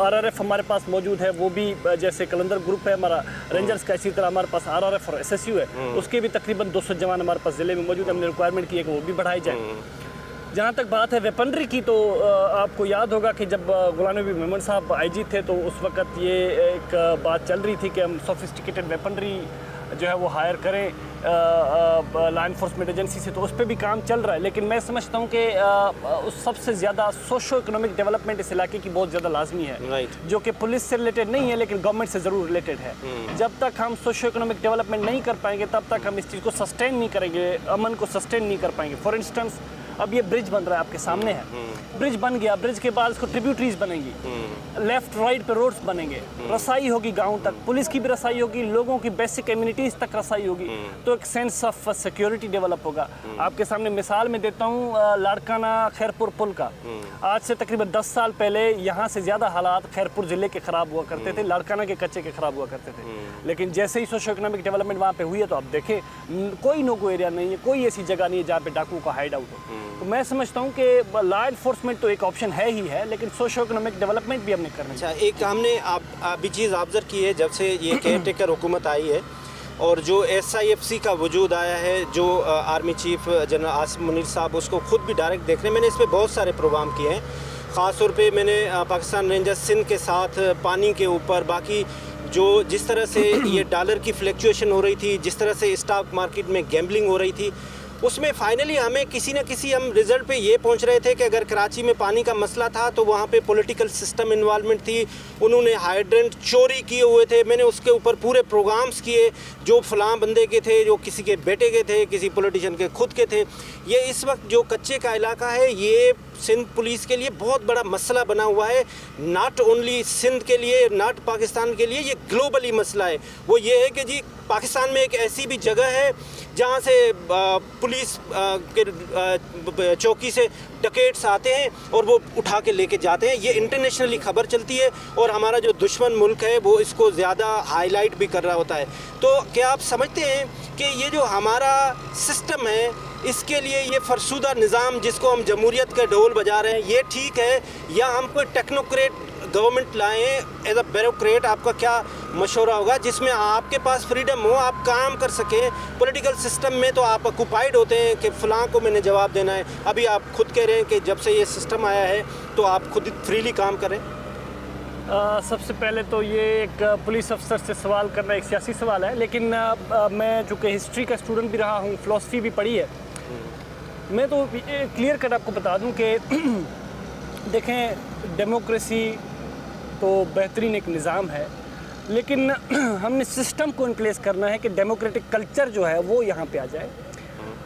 Speaker 4: RRF ہمارے پاس موجود ہے، وہ بھی جیسے کلندر گروپ ہے ہمارا رینجرز کا، اسی طرح ہمارے پاس RRF اور SSU ہے، اس کے بھی تقریباً 200 جوان ہمارے پاس ضلع میں موجود ہے، ہم نے ریکوائرمنٹ کی ہے کہ وہ بھی بڑھائی جائیں۔ جہاں تک بات ہے ویپنری کی، تو آپ کو یاد ہوگا کہ جب غلام نبی محمود صاحب آئی جی تھے تو اس وقت یہ ایک بات چل رہی تھی کہ ہم سوفسٹیکیٹڈ ویپنری جو ہے وہ ہائر کریں لا انفورسمنٹ ایجنسی سے، تو اس پہ بھی کام چل رہا ہے، لیکن میں سمجھتا ہوں کہ اس سب سے زیادہ سوشو اکنامک ڈیولپمنٹ اس علاقے کی بہت زیادہ لازمی ہے، جو کہ پولیس سے ریلیٹڈ نہیں ہے لیکن گورنمنٹ سے ضرور ریلیٹڈ ہے۔ جب تک ہم سوشو اکنامک ڈیولپمنٹ نہیں کر پائیں گے تب تک ہم اس چیز کو سسٹین نہیں کریں گے، امن کو سسٹین نہیں کر پائیں گے۔ فار انسٹنس اب یہ برج بن رہا ہے، آپ کے سامنے ہے، برج بن گیا، برج کے بعد اس کو ٹریبیوٹریز بنیں گی، لیفٹ رائٹ پہ روڈز بنیں گے، رسائی ہوگی گاؤں تک، پولیس کی بھی رسائی ہوگی، لوگوں کی بیسک کمیونٹیز تک رسائی ہوگی، تو ایک سینس آف سیکیورٹی ڈیولپ ہوگا۔ آپ کے سامنے مثال میں دیتا ہوں لاڑکانہ خیرپور پل کا، آج سے تقریباً 10 سال پہلے یہاں سے زیادہ حالات خیرپور ضلع کے خراب ہوا کرتے تھے، لاڑکانہ کے کچے کے خراب ہوا کرتے تھے، لیکن جیسے ہی سوشو اکنامک ڈیولپمنٹ وہاں پہ ہوئی ہے تو آپ دیکھیں کوئی نو گو ایریا نہیں ہے، کوئی ایسی جگہ نہیں ہے جہاں پہ ڈاکو کا ہائیڈ آؤٹ ہو۔ تو میں سمجھتا ہوں کہ لا انفورسمنٹ تو ایک آپشن ہے ہی ہے، لیکن سوشو اکنامک ڈیولپمنٹ بھی ہم نے کرنا ہے۔
Speaker 1: اچھا، ایک ہم نے ابھی چیز آبزرو کی ہے جب سے یہ کیئر ٹیکر حکومت آئی ہے اور جو SIFC کا وجود آیا ہے، جو army chief general Asim Munir صاحب اس کو خود بھی ڈائریکٹ دیکھ رہے ہیں، میں نے اس پہ بہت سارے پروگرام کیے ہیں، خاص طور پہ میں نے پاکستان رینجرز سندھ کے ساتھ پانی کے اوپر، باقی جو جس طرح سے یہ ڈالر کی فلیکچویشن ہو رہی تھی، جس طرح سے اسٹاک مارکیٹ میں گیمبلنگ ہو رہی تھی، اس میں فائنلی ہمیں کسی نہ کسی ہم رزلٹ پہ یہ پہنچ رہے تھے کہ اگر کراچی میں پانی کا مسئلہ تھا تو وہاں پہ پولیٹیکل سسٹم انوالومنٹ تھی، انہوں نے ہائیڈرنٹ چوری کیے ہوئے تھے، میں نے اس کے اوپر پورے پروگرامز کیے جو فلاں بندے کے تھے، جو کسی کے بیٹے کے تھے، کسی پولیٹیشین کے خود کے تھے۔ یہ اس وقت جو کچے کا علاقہ ہے یہ سندھ پولیس کے لیے بہت بڑا مسئلہ بنا ہوا ہے، ناٹ اونلی سندھ کے لیے، ناٹ پاکستان کے لیے، یہ گلوبلی مسئلہ ہے۔ وہ یہ ہے کہ جی پاکستان میں ایک ایسی بھی جگہ ہے जहाँ से पुलिस के चौकी से डकैट्स आते हैं और वो उठा के लेके जाते हैं। ये इंटरनेशनली खबर चलती है और हमारा जो दुश्मन मुल्क है वो इसको ज़्यादा हाईलाइट भी कर रहा होता है। तो क्या आप समझते हैं कि ये जो हमारा सिस्टम है इसके लिए ये फरसुदा निज़ाम जिसको हम जमहूरियत का ढोल बजा रहे हैं ये ठीक है, या हम कोई टेक्नोक्रेट गवर्नमेंट लाएं एज अ ब्यूरोक्रेट? आपका क्या मशवरा होगा जिसमें आपके पास फ्रीडम हो, आप काम कर सकें? पॉलिटिकल सिस्टम में तो आप ऑक्युपाइड होते हैं कि फ़लाँ को मैंने जवाब देना है। अभी आप खुद कह रहे हैं कि जब से ये सिस्टम आया है तो आप खुद फ्रीली काम करें।
Speaker 4: सबसे पहले तो ये एक पुलिस अफसर से सवाल करना एक सियासी सवाल है, लेकिन मैं चूँकि हिस्ट्री का स्टूडेंट भी रहा हूँ, फ़िलासफ़ी भी पढ़ी है, मैं तो क्लियर कट आपको बता दूं कि देखें डेमोक्रेसी तो बेहतरीन एक निज़ाम है, लेकिन हमने सिस्टम को इन प्लेस करना है कि डेमोक्रेटिक कल्चर जो है वो यहाँ पे आ जाए।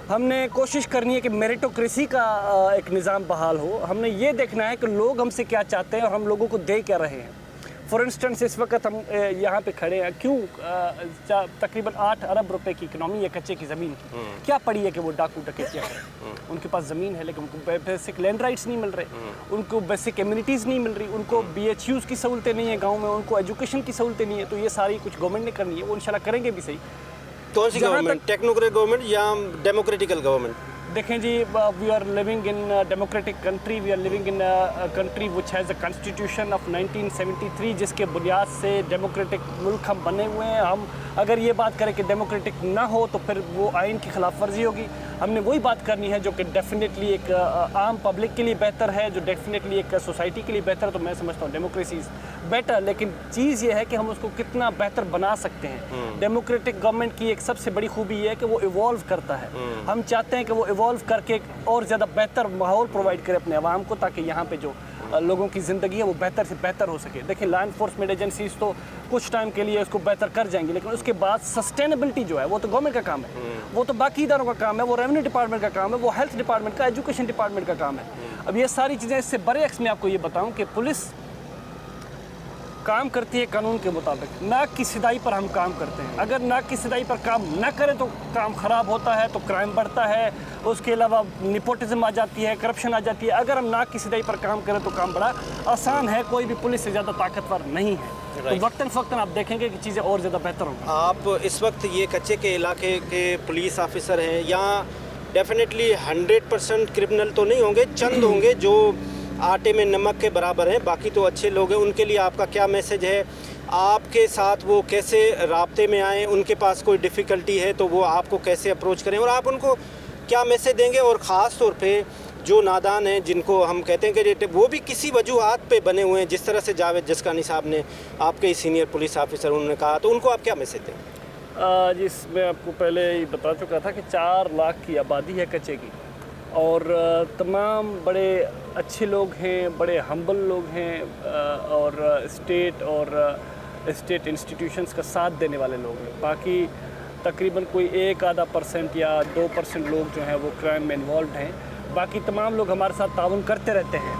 Speaker 4: हमने कोशिश करनी है कि मेरिटोक्रेसी का एक निज़ाम बहाल हो। हमने ये देखना है कि लोग हमसे क्या चाहते हैं और हम लोगों को दे क्या रहे हैं। फॉर इंस्टेंस इस वक्त हम यहाँ पे खड़े हैं क्यों? तकरीबन 8 अरब रुपए की इकनॉमी है कच्चे की ज़मीन की। क्या पड़ी है कि वो डाकू डकैतियाँ करें? उनके पास ज़मीन है लेकिन उनको बेसिक लैंड राइट्स नहीं मिल रहे, उनको बेसिक एम्यूनिटीज़ नहीं मिल रही, उनको BHUs की सहूलतें नहीं है गाँव में, उनको एजुकेशन की सहूलतें नहीं है। तो ये सारी कुछ गवर्नमेंट ने करनी है, वो इंशाल्लाह करेंगे भी सही।
Speaker 1: कौन सी गवर्नमेंट? टेक्नोक्रेट गवर्नमेंट या डेमोक्रेटिकल गवर्नमेंट?
Speaker 4: देखें जी, we are living in democratic country, we are living in country which has a constitution of 1973 जिसके बुनियाद से डेमोक्रेटिक मुल्क हम बने हुए हैं। हम अगर ये बात करें कि डेमोक्रेटिक ना हो तो फिर वो आइन की खिलाफ वर्जी होगी। हमने वही बात करनी है जो कि डेफिनेटली एक आम पब्लिक के लिए बेहतर है, जो डेफिनेटली एक सोसाइटी के लिए बेहतर है। तो मैं समझता हूँ डेमोक्रेसी इज़ बेटर, लेकिन चीज़ ये है कि हम उसको कितना बेहतर बना सकते हैं। डेमोक्रेटिक गवर्नमेंट की एक सबसे बड़ी खूबी ये है कि वो इवॉल्व करता है। हम चाहते हैं कि वो इवॉल्व करके एक और ज़्यादा बेहतर माहौल प्रोवाइड करे अपने अवाम को, ताकि यहाँ पे जो लोगों की ज़िंदगी है वो बेहतर से बेहतर हो सके। देखिए लॉ एनफोर्समेंट एजेंसीज तो कुछ टाइम के लिए उसको बेहतर कर जाएंगी, लेकिन उसके बाद सस्टेनेबिलिटी जो है वो तो गवर्नमेंट का काम है, वो तो बाकी इदारों का काम है, वो रेवेन्यू डिपार्टमेंट का काम है, वो हेल्थ डिपार्टमेंट का, एजुकेशन डिपार्टमेंट का काम है। अब ये सारी चीज़ें, इससे बड़े एक्स में आपको ये बताऊँ कि पुलिस काम करती है कानून के मुताबिक, नाक की सिदाई पर हम काम करते हैं। अगर नाक की सिदाई पर काम ना करें तो काम ख़राब होता है, तो क्राइम बढ़ता है, उसके अलावा निपोटिज्म आ जाती है, करप्शन आ जाती है। अगर हम नाक की सिदाई पर काम करें तो काम बड़ा आसान है, कोई भी पुलिस से ज़्यादा ताकतवर नहीं है। तो वक्तन फ़क्तन आप देखेंगे कि चीज़ें और ज़्यादा बेहतर होंगी।
Speaker 1: आप इस वक्त ये कच्चे के इलाके के पुलिस ऑफिसर हैं, यहाँ डेफिनेटली 100% क्रिमिनल तो नहीं होंगे, चंद होंगे जो आटे में नमक के बराबर हैं, बाकी तो अच्छे लोग हैं। उनके लिए आपका क्या मैसेज है? आपके साथ वो कैसे राब्ते में आएँ? उनके पास कोई डिफ़िकल्टी है तो वो आपको कैसे अप्रोच करें, और आप उनको क्या मैसेज देंगे? और ख़ास तौर पे जो नादान हैं, जिनको हम कहते हैं कि वो भी किसी वजूहात पे बने हुए हैं, जिस तरह से जावेद जसकानी साहब ने, आपके सीनियर पुलिस ऑफिसर, उन्होंने कहा, तो उनको आप क्या मैसेज दें?
Speaker 4: जिसमें आपको पहले ही बता चुका था कि 4 लाख की आबादी है कच्चे की, और तमाम बड़े अच्छे लोग हैं, बड़े हम्बल लोग हैं, और स्टेट इंस्टीट्यूशंस का साथ देने वाले लोग हैं। बाकी तकरीबन कोई 1-आधा% या 2% लोग जो हैं वो क्राइम में इन्वॉल्व हैं। बाकी तमाम लोग हमारे साथ ताउन करते रहते हैं।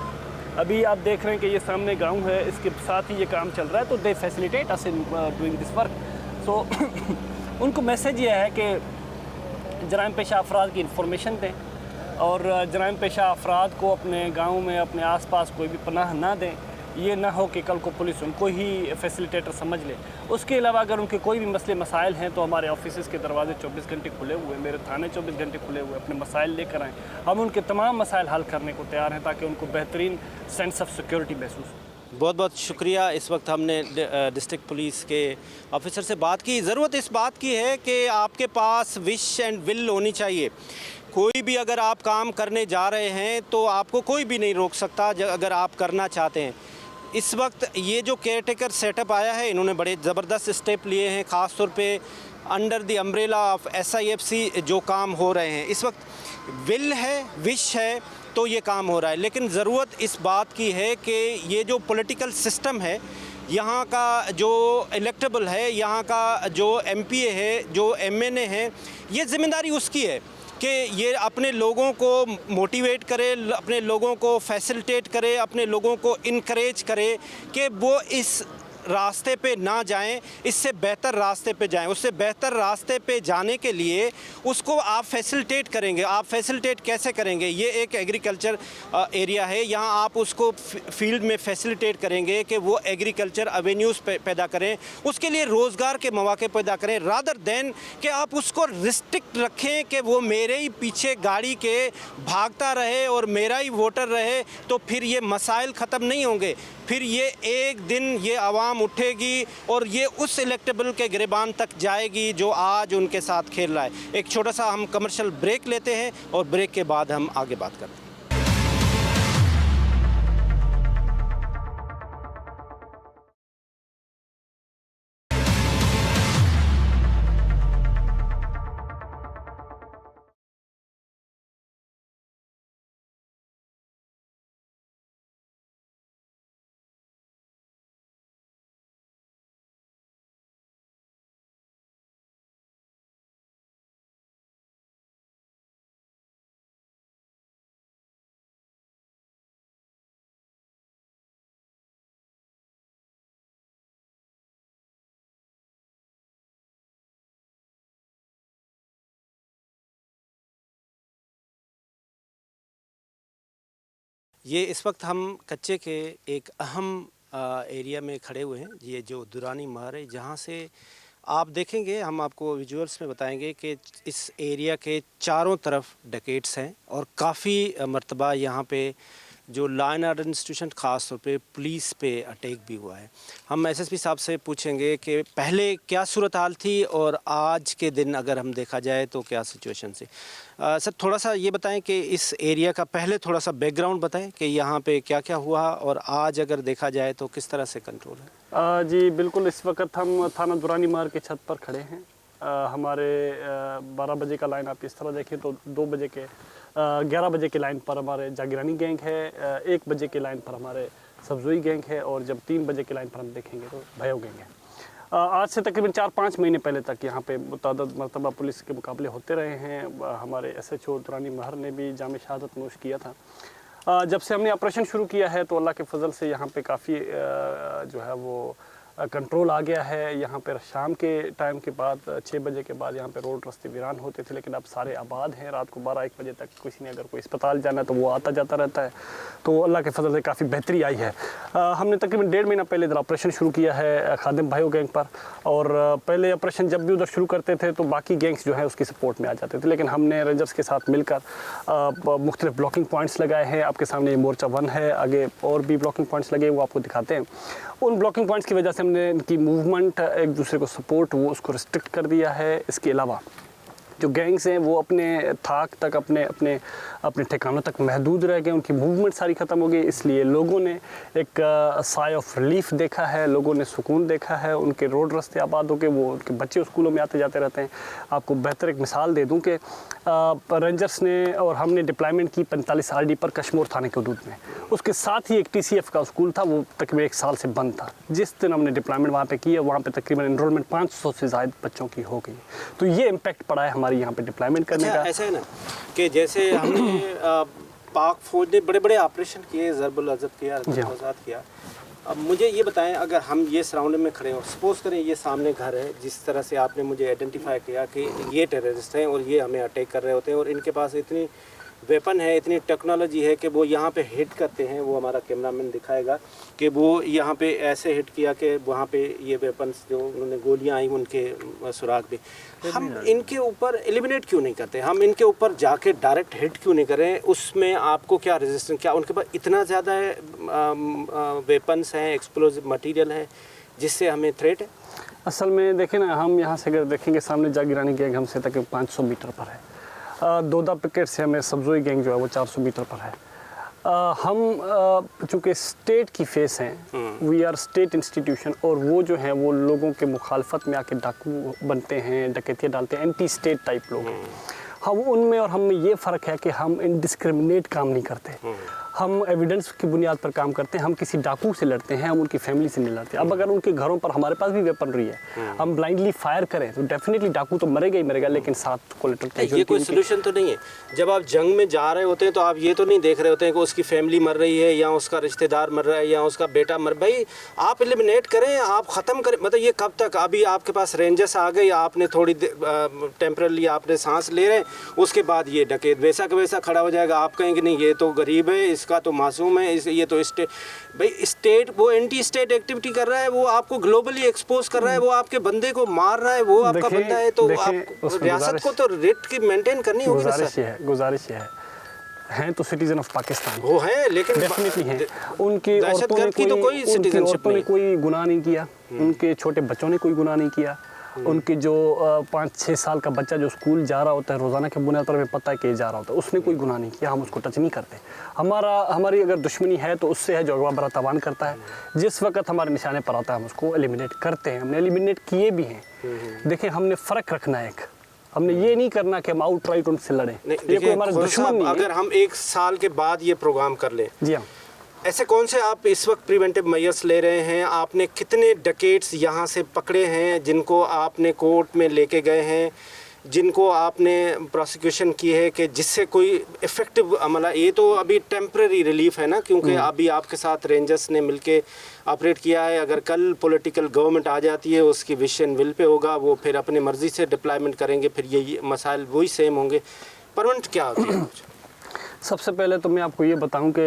Speaker 4: अभी आप देख रहे हैं कि ये सामने गांव है, इसके साथ ही ये काम चल रहा है, तो they facilitate us in doing this work. So उनको मैसेज ये है कि जराइम पेशा अफराद की इंफॉर्मेशन दें, और जराइम पेशा अफराद को अपने गाँव में, अपने आसपास कोई भी पनाह ना दें। ये ना हो कि कल को पुलिस उनको ही फैसिलिटेटर समझ ले। उसके अलावा अगर उनके कोई भी मसले मसाइल हैं तो हमारे ऑफिस के दरवाजे 24 घंटे खुले हुए हैं, मेरे थाने 24 घंटे खुले हुए हैं। अपने मसाइल लेकर आएँ, हम उनके तमाम मसाइल हल करने को तैयार हैं, ताकि उनको बेहतरीन सेंस ऑफ सिक्योरिटी महसूस हो।
Speaker 1: बहुत बहुत शुक्रिया। इस वक्त हमने डिस्ट्रिक्ट पुलिस के ऑफिसर से बात की। ज़रूरत इस बात की है कि आपके पास विश एंड विल होनी चाहिए। कोई भी अगर आप काम करने जा रहे हैं तो आपको कोई भी नहीं रोक सकता अगर आप करना चाहते हैं। इस वक्त ये जो केयर टेकर सेटअप आया है, इन्होंने बड़े ज़बरदस्त स्टेप लिए हैं, ख़ास तौर पे under the umbrella of SIFC जो काम हो रहे हैं। इस वक्त विल है, विश है, तो ये काम हो रहा है। लेकिन ज़रूरत इस बात की है कि ये जो पॉलिटिकल सिस्टम है, यहाँ का जो इलेक्टेबल है, यहाँ का जो MPA है, जो MNA है, ये ज़िम्मेदारी उसकी है कि ये अपने लोगों को मोटिवेट करे, अपने लोगों को फैसिलिटेट करे, अपने लोगों को इनकरेज करे कि वो इस रास्ते पे ना जाएं, इससे बेहतर रास्ते पे जाएं। उससे बेहतर रास्ते पे जाने के लिए उसको आप फैसिलिटेट करेंगे। आप फैसिलिटेट कैसे करेंगे? ये एक एग्रीकल्चर एरिया है, यहाँ आप उसको फील्ड में फैसिलिटेट करेंगे कि वो एग्रीकल्चर एवेन्यूज़ पैदा करें, उसके लिए रोज़गार के मौके पैदा करें, रादर देन कि आप उसको रिस्ट्रिक्ट रखें कि वो मेरे ही पीछे गाड़ी के भागता रहे और मेरा ही वोटर रहे, तो फिर ये मसाइल ख़त्म नहीं होंगे। फिर ये एक दिन ये आवाम उठेगी और ये उस इलेक्टेबल के गिरबान तक जाएगी जो आज उनके साथ खेल रहा है। एक छोटा सा हम कमर्शियल ब्रेक लेते हैं और ब्रेक के बाद हम आगे बात करते हैं। ये इस वक्त हम कच्चे के एक अहम एरिया में खड़े हुए हैं, ये जो दुरानी महर है, जहाँ से आप देखेंगे, हम आपको विजुअल्स में बताएंगे कि इस एरिया के चारों तरफ डकैट्स हैं और काफ़ी मर्तबा यहाँ पे जो लॉ एंड ऑर्डर इंस्टीट्यूशन ख़ास तौर पे पुलिस पे अटैक भी हुआ है। हम एसएसपी साहब से पूछेंगे कि पहले क्या सूरत हाल थी और आज के दिन अगर हम देखा जाए तो क्या सिचुएशन थी। सर थोड़ा सा ये बताएं कि इस एरिया का पहले थोड़ा सा बैकग्राउंड बताएं कि यहाँ पे क्या क्या हुआ और आज अगर देखा जाए तो किस तरह से कंट्रोल है।
Speaker 4: जी बिल्कुल, इस वक्त हम थाना दुरानी महर के छत पर खड़े हैं। हमारे 12 बजे का लाइन आप इस तरह देखें तो 2 बजे के 11 बजे के लाइन पर हमारे जागीरानी गैंग है, 1 बजे के लाइन पर हमारे सब्जोई गैंग है और जब 3 बजे के लाइन पर हम देखेंगे तो भयो गैंग है। आज से तकरीबन 4-5 महीने पहले तक यहाँ पे मुतअद्दिद मरतबा पुलिस के मुकाबले होते रहे हैं। हमारे SHO दुरानी महर ने भी जामे शहादत नोश किया था। जब से हमने ऑपरेशन शुरू किया है तो अल्लाह के फजल से यहाँ पे काफ़ी जो है वो कंट्रोल आ गया है। यहाँ पर शाम के टाइम के बाद 6 बजे के बाद यहाँ पे रोड रास्ते वीरान होते थे, लेकिन अब सारे आबाद हैं। रात को 12-1 बजे तक किसी ने अगर कोई अस्पताल जाना है तो वो आता जाता रहता है। तो अल्लाह के फजल से काफ़ी बेहतरी आई है। हमने तकरीबन 1.5 महीना पहले इधर ऑपरेशन शुरू किया है खादिम भाइयों गैंग पर, और पहले ऑपरेशन जब भी उधर शुरू करते थे तो बाकी गैंग्स जो है उसकी सपोर्ट में आ जाते थे, लेकिन हमने रेंजर्स के साथ मिलकर मुख्तलिफ ब्लॉकिंग पॉइंट्स लगाए हैं। आपके सामने मोर्चा 1 है, आगे और भी ब्लॉकिंग पॉइंट्स लगे वो आपको दिखाते हैं। उन ब्लॉकिंग पॉइंट्स की वजह से हमने इनकी मूवमेंट, एक दूसरे को सपोर्ट, वो उसको रिस्ट्रिक्ट कर दिया है। इसके अलावा जो गैंग्स हैं वो अपने थाक तक, अपने ठिकानों तक महदूद रह गए, उनकी मूवमेंट सारी ख़त्म हो गई। इसलिए लोगों ने एक साय ऑफ रिलीफ देखा है, लोगों ने सुकून देखा है। उनके रोड रास्ते आबाद हो गए, वो उनके बच्चे स्कूलों में आते जाते रहते हैं। आपको बेहतर एक मिसाल दे दूं कि रेंजर्स ने और हमने डिप्लॉयमेंट की 45 RD पर कश्मोर थाने के हदूद में। उसके साथ ही एक TCF का स्कूल था, वो तकरीबन 1 साल से बंद था। जिस दिन हमने डिप्लॉयमेंट वहाँ पे की है, वहाँ पे तकरीबन एनरोलमेंट 500 से ज़्यादा बच्चों की हो गई। तो ये इम्पैक्ट पड़ा है हमारी यहाँ पे डिप्लॉयमेंट करने का।
Speaker 1: ऐसा है ना कि जैसे हमने पाक फौज ने बड़े बड़े ऑपरेशन किए, ज़रबुल अज़ब किया, आज़ाद किया। अब मुझे ये बताएं, अगर हम ये सराउंडिंग में खड़े हो, सपोज़ करें ये सामने घर है, जिस तरह से आपने मुझे आइडेंटिफाई किया कि ये टेररिस्ट हैं और ये हमें अटैक कर रहे होते हैं और इनके पास इतनी वेपन है, इतनी टेक्नोलॉजी है कि वो यहाँ पे हिट करते हैं। वो हमारा कैमरामैन दिखाएगा कि वो यहाँ पे ऐसे हिट किया कि वहाँ पे ये वेपन्स जो उन्होंने गोलियाँ आई उनके सुराग भी। हम इनके ऊपर एलिमिनेट क्यों नहीं करते? हम इनके ऊपर जाके डायरेक्ट हिट क्यों नहीं करें? उसमें आपको क्या रेजिस्टेंस, क्या उनके पास इतना ज़्यादा वेपन्स हैं, एक्सप्लोजिव मटीरियल है जिससे हमें थ्रेट है?
Speaker 4: असल में देखें ना, हम यहाँ से अगर देखेंगे सामने जागीरानी गैंग हमसे तक 500 मीटर पर है। दोदा पैकेट से हमें सब्जोई गैंग जो है वो 400 मीटर पर है। हम चूँकि स्टेट की फेस हैं, वी आर स्टेट इंस्टीट्यूशन, और वो जो हैं वो लोगों के मुखालफत में आके डाकू बनते हैं, डकैतियाँ डालते हैं, एंटी स्टेट टाइप लोग हैं। हम उनमें और हम में ये फ़र्क है कि हम इनडिस्क्रिमिनेट काम नहीं करते। हम एविडेंस की बुनियाद पर काम करते हैं, हम किसी डाकू से लड़ते हैं, हम उनकी फैमिली से नहीं लड़ते। अब अगर उनके घरों पर हमारे पास भी वेपनरी है, हम ब्लाइंडली फायर करें तो डेफिनेटली डाकू तो मरेगा ही मरेगा, लेकिन साथ कोलेटरल
Speaker 1: ये कोई सोल्यूशन तो नहीं है। जब आप जंग में जा रहे होते हैं तो आप ये तो नहीं देख रहे होते हैं कि उसकी फैमिली मर रही है या उसका रिश्तेदार मर रहा है या उसका बेटा मर, भाई आप एलिमिनेट करें, आप ख़त्म करें। मतलब ये कब तक? अभी आपके पास रेंजर्स आ गए, आपने थोड़ी टेम्परली आपने सांस ले रहे हैं, उसके बाद ये डकैत वैसा का वैसा खड़ा हो जाएगा। आप कहेंगे नहीं ये तो गरीब है, इसका तो मासूम है, ये तो स्टेट, भाई स्टेट वो एंटी स्टेट एक्टिविटी कर रहा है, वो आपको ग्लोबली एक्सपोज कर रहा है, वो आपके बंदे को मार रहा है, वो आपका बंदा है, तो आप रियासत को तो रेट की मेंटेन करनी होगी ना सर।
Speaker 4: गुजारिश ये है, हैं तो सिटीजन ऑफ पाकिस्तान
Speaker 1: वो है, लेकिन
Speaker 4: डेफिनेटली हैं। उनके
Speaker 1: दहशतगर्द की तो कोई सिटीजनशिप
Speaker 4: ने कोई गुनाह नहीं किया, उनके छोटे बच्चों ने कोई गुनाह नहीं किया। उनके जो 5-6 साल का बच्चा जो स्कूल जा रहा होता है, रोज़ाना के बुनियाद पर हमें पता है कि जा रहा होता है, उसने कोई गुनाह नहीं किया, हम उसको टच नहीं करते। हमारी अगर दुश्मनी है तो उससे है जो अगवा बरा तवान करता है, जिस वक्त हमारे निशाने पर आता है हम उसको एलिमिनेट करते हैं। हमने एलिमिनेट किए भी हैं। देखिए, हमने फ़र्क रखना है, हमने ये नहीं करना कि हम आउट राइट उनसे लड़ें, ये कोई हमारा दुश्मन नहीं है।
Speaker 1: अगर हम 1 साल के बाद ये प्रोग्राम कर लें,
Speaker 4: जी हाँ,
Speaker 1: ऐसे कौन से आप इस वक्त प्रिवेंटिव मेजर्स ले रहे हैं? आपने कितने डकैट्स यहाँ से पकड़े हैं जिनको आपने कोर्ट में लेके गए हैं, जिनको आपने प्रोसिक्यूशन की है कि जिससे कोई इफ़ेक्टिव अमला? ये तो अभी टेम्परेरी रिलीफ है ना, क्योंकि अभी आपके साथ रेंजर्स ने मिलके ऑपरेट किया है। अगर कल पॉलिटिकल गवर्नमेंट आ जाती है, उसकी विजन विल पे होगा, वो फिर अपनी मर्ज़ी से डिप्लॉयमेंट करेंगे, फिर ये मसाइल वही सेम होंगे। परमानेंट क्या होती है?
Speaker 4: सबसे पहले तो मैं आपको ये बताऊं कि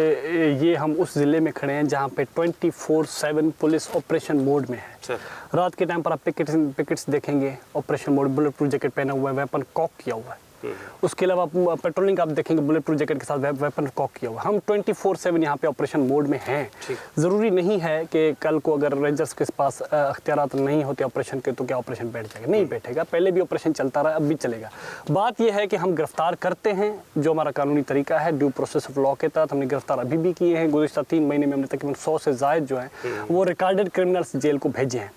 Speaker 4: ये हम उस ज़िले में खड़े हैं जहाँ पे 24/7 पुलिस ऑपरेशन मोड में है। रात के टाइम पर आप पिकेट्स देखेंगे, operation mode, bullet proof jacket पहना हुआ है, वेपन कॉक किया हुआ है। उसके अलावा पेट्रोलिंग आप देखेंगे, बुलेट प्रूफ जैकेट के साथ वेपन कॉक किया हुआ है। हम 24/7 यहाँ पे ऑपरेशन मोड में हैं। ज़रूरी नहीं है कि कल को अगर रेंजर्स के पास अख्तियारात नहीं होते ऑपरेशन के तो क्या ऑपरेशन बैठ जाएगा? नहीं बैठेगा, पहले भी ऑपरेशन चलता रहा, अब भी चलेगा। बात यह है कि हम गिरफ्तार करते हैं, जो हमारा कानूनी तरीका है, ड्यू प्रोसेस ऑफ लॉ के तहत हमने गिरफ्तार अभी भी किए हैं। गुज़िश्ता 3 महीने में हमने तकरीबन 100 से ज़ायद जो हैं वो रिकॉर्डेड क्रिमिनल्स जेल को भेजे हैं।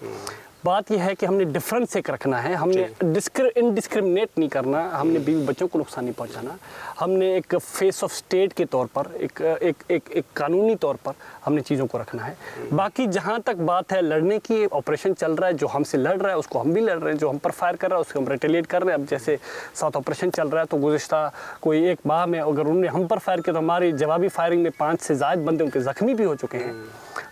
Speaker 4: बात यह है कि हमने डिफरेंस एक रखना है, हमने इनडिस्क्रिमिनेट नहीं करना, हमने बीवी बच्चों को नुकसान नहीं पहुंचाना। हमने एक फेस ऑफ स्टेट के तौर पर, एक कानूनी तौर पर हमने चीज़ों को रखना है। बाकी जहां तक बात है लड़ने की, ऑपरेशन चल रहा है, जो हमसे लड़ रहा है उसको हम भी लड़ रहे हैं, जो हम पर फायर कर रहा है उसको हम रिटेलिएट कर रहे हैं। अब जैसे साथ ऑपरेशन चल रहा है तो गुज़िश्ता कोई 1 माह में अगर उन्होंने हम पर फायर किया तो हमारी जवाबी फायरिंग में 5 से ज़ायद बंदे उनके ज़ख्मी भी हो चुके हैं।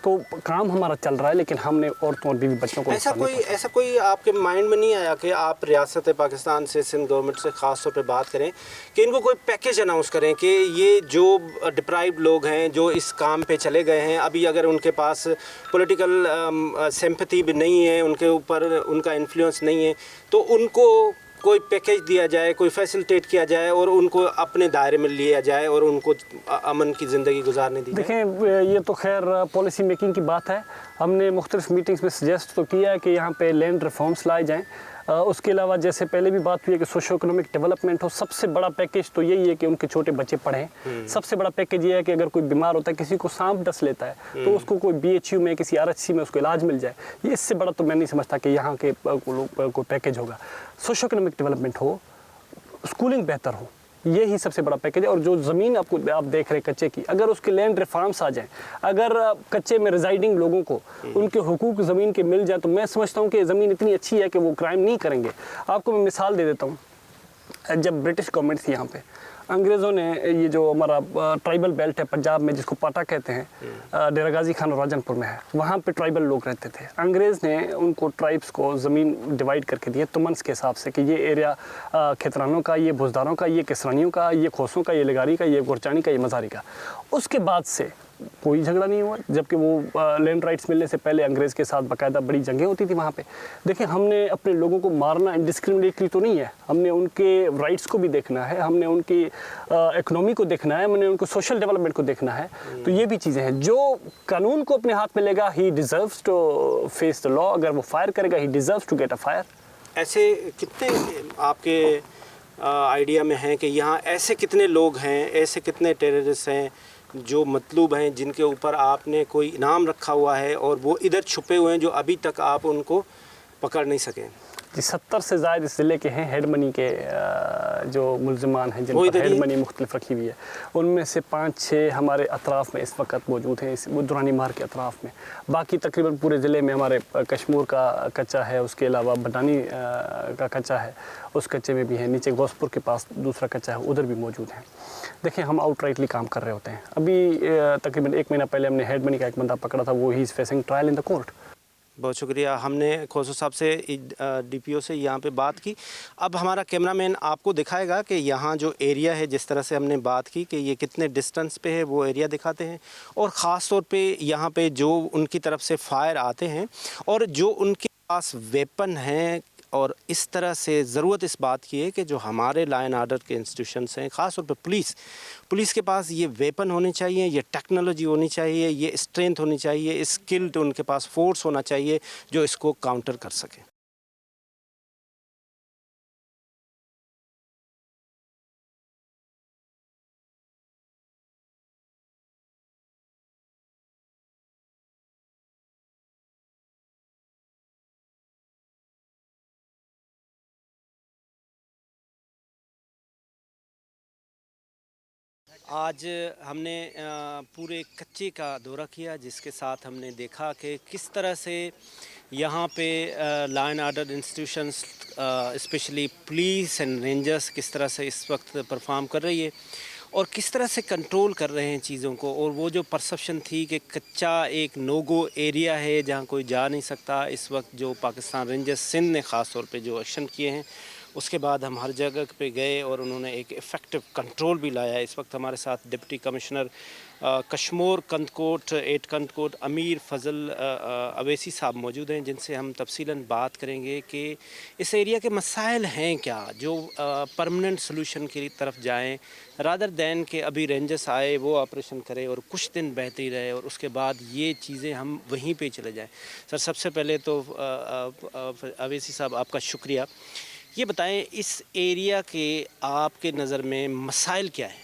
Speaker 4: तो काम हमारा चल रहा है, लेकिन हमने औरतों और बीवी बच्चों को
Speaker 1: ऐसा कोई आपके माइंड में नहीं आया कि आप रियासत पाकिस्तान से, सिंध गवर्नमेंट से ख़ास तौर पे बात करें कि इनको कोई पैकेज अनाउंस करें कि ये जो डिप्राइव्ड लोग हैं, जो इस काम पे चले गए हैं, अभी अगर उनके पास पॉलिटिकल सिंपैथी भी नहीं है, उनके ऊपर उनका इन्फ्लुएंस नहीं है, तो उनको कोई पैकेज दिया जाए, कोई फैसिलिटेट किया जाए और उनको अपने दायरे में लिया जाए और उनको अमन की ज़िंदगी गुजारने दी जाए।
Speaker 4: देखें, ये तो खैर पॉलिसी मेकिंग की बात है। हमने मुख्तलिफ मीटिंग्स में सजेस्ट तो किया है कि यहाँ पे लैंड रिफॉर्म्स लाए जाएँ। उसके अलावा जैसे पहले भी बात हुई है कि सोशो इकोनॉमिक डेवलपमेंट हो। सबसे बड़ा पैकेज तो यही है कि उनके छोटे बच्चे पढ़ें। सबसे बड़ा पैकेज ये है कि अगर कोई बीमार होता है, किसी को सांप डस लेता है तो उसको कोई BHU में, किसी RHC में उसको इलाज मिल जाए। ये इससे बड़ा तो मैं नहीं समझता कि यहाँ के कोई पैकेज होगा। सोशो इकोनॉमिक डेवलपमेंट हो, स्कूलिंग बेहतर हो, यही सबसे बड़ा पैकेज है। और जो ज़मीन आप देख रहे हैं कच्चे की, अगर उसके लैंड रिफॉर्म्स आ जाएं, अगर कच्चे में रिजाइडिंग लोगों को उनके हुकूक ज़मीन के मिल जाए, तो मैं समझता हूँ कि ज़मीन इतनी अच्छी है कि वो क्राइम नहीं करेंगे। आपको मैं मिसाल दे देता हूँ। जब ब्रिटिश गवर्नमेंट थी यहाँ पे, अंग्रेज़ों ने ये जो हमारा ट्राइबल बेल्ट है पंजाब में, जिसको पाटा कहते हैं, डेरा गाजी खान और राजनपुर में है, वहाँ पे ट्राइबल लोग रहते थे। अंग्रेज़ ने उनको ट्राइब्स को ज़मीन डिवाइड करके दिए तुमन्स के हिसाब से कि ये एरिया खेतरानों का, ये बुजदारों का, ये किसरानियों का, ये खोसों का, ये लगारी का, ये गुरचानी का, ये मज़ारी का। उसके बाद से कोई झगड़ा नहीं हुआ, जबकि वो लैंड राइट्स मिलने से पहले अंग्रेज़ के साथ बाकायदा बड़ी जंगें होती थी वहाँ पे। देखिए, हमने अपने लोगों को मारना इंडिस्क्रिमिनेटली तो नहीं है, हमने उनके राइट्स को भी देखना है, हमने उनकी इकनॉमी को देखना है, हमने उनको सोशल डेवलपमेंट को देखना है। तो ये भी चीज़ें हैं। जो कानून को अपने हाथ में लेगा, he deserves to face the law. अगर वो फायर करेगा, he deserves to get a fire.
Speaker 1: ऐसे कितने आपके आइडिया में हैं कि यहाँ ऐसे कितने लोग हैं, ऐसे कितने टेररिस्ट हैं जो मतलूब हैं, जिनके ऊपर आपने कोई इनाम रखा हुआ है और वो इधर छुपे हुए हैं जो अभी तक आप उनको पकड़ नहीं सके?
Speaker 4: जी 70 से ज़ायद इस ज़िले के हैं हेड मनी के जो मुलजमान हैं जिन पर हेड मनी मुख्तलिफ रखी हुई है, उनमें से 5-6 हमारे अतराफ़ में इस वक्त मौजूद हैं, इस दुरानी मार के अतराफ़ में। बाकी तकरीबन पूरे ज़िले में हमारे कश्मूर का कच्चा है, उसके अलावा भटानी का कच्चा है, उस कच्चे में भी है, नीचे गौसपुर के पास दूसरा कच्चा है, उधर भी मौजूद हैं। देखें हम आउटराइटली काम कर रहे होते हैं। अभी तकरीबन 1 महीना पहले हमने हेड मनी का एक बंदा पकड़ा था, वो he is facing trial in the court.
Speaker 1: बहुत शुक्रिया। हमने खोसो साहब से डीपीओ से यहाँ पे बात की। अब हमारा कैमरामैन आपको दिखाएगा कि यहाँ जो एरिया है, जिस तरह से हमने बात की कि ये कितने डिस्टेंस पे है, वो एरिया दिखाते हैं। और ख़ास तौर पे यहाँ पे जो उनकी तरफ से फायर आते हैं और जो उनके पास वेपन हैं, और इस तरह से ज़रूरत इस बात की है कि जो हमारे लॉ एंड आर्डर के इंस्टीट्यूशंस हैं, ख़ास तौर पे पुलिस के पास ये वेपन होने चाहिए, ये टेक्नोलॉजी होनी चाहिए, ये स्ट्रेंथ होनी चाहिए, स्किल्ड उनके पास फोर्स होना चाहिए जो इसको काउंटर कर सके। आज हमने पूरे कच्चे का दौरा किया, जिसके साथ हमने देखा कि किस तरह से यहाँ पे law and order institutions, specially police and rangers किस तरह से इस वक्त परफॉर्म कर रही है और किस तरह से कंट्रोल कर रहे हैं चीज़ों को। और वो जो परसेप्शन थी कि कच्चा एक नो गो एरिया है जहाँ कोई जा नहीं सकता, इस वक्त जो पाकिस्तान रेंजर्स सिंध ने ख़ास तौर पे जो एक्शन किए हैं, उसके बाद हम हर जगह पे गए और उन्होंने एक इफ़ेक्टिव कंट्रोल भी लाया। इस वक्त हमारे साथ डिप्टी कमिश्नर कश्मोर कंदकोट 8 कंदकोट अमीर फ़ज़ल अवैसी साहब मौजूद हैं, जिनसे हम तफसीलन बात करेंगे कि इस एरिया के मसाइल हैं क्या, जो परमानेंट सोल्यूशन की तरफ जाएं, रादर दैन के अभी रेंजर्स आए, वो ऑपरेशन करें और कुछ दिन बेहतरी रहे और उसके बाद ये चीज़ें हम वहीं पे चले जाएं। सर, सबसे पहले तो अवैसी साहब आपका शुक्रिया। ये बताएं, इस एरिया के आपके नज़र में मसाइल क्या है?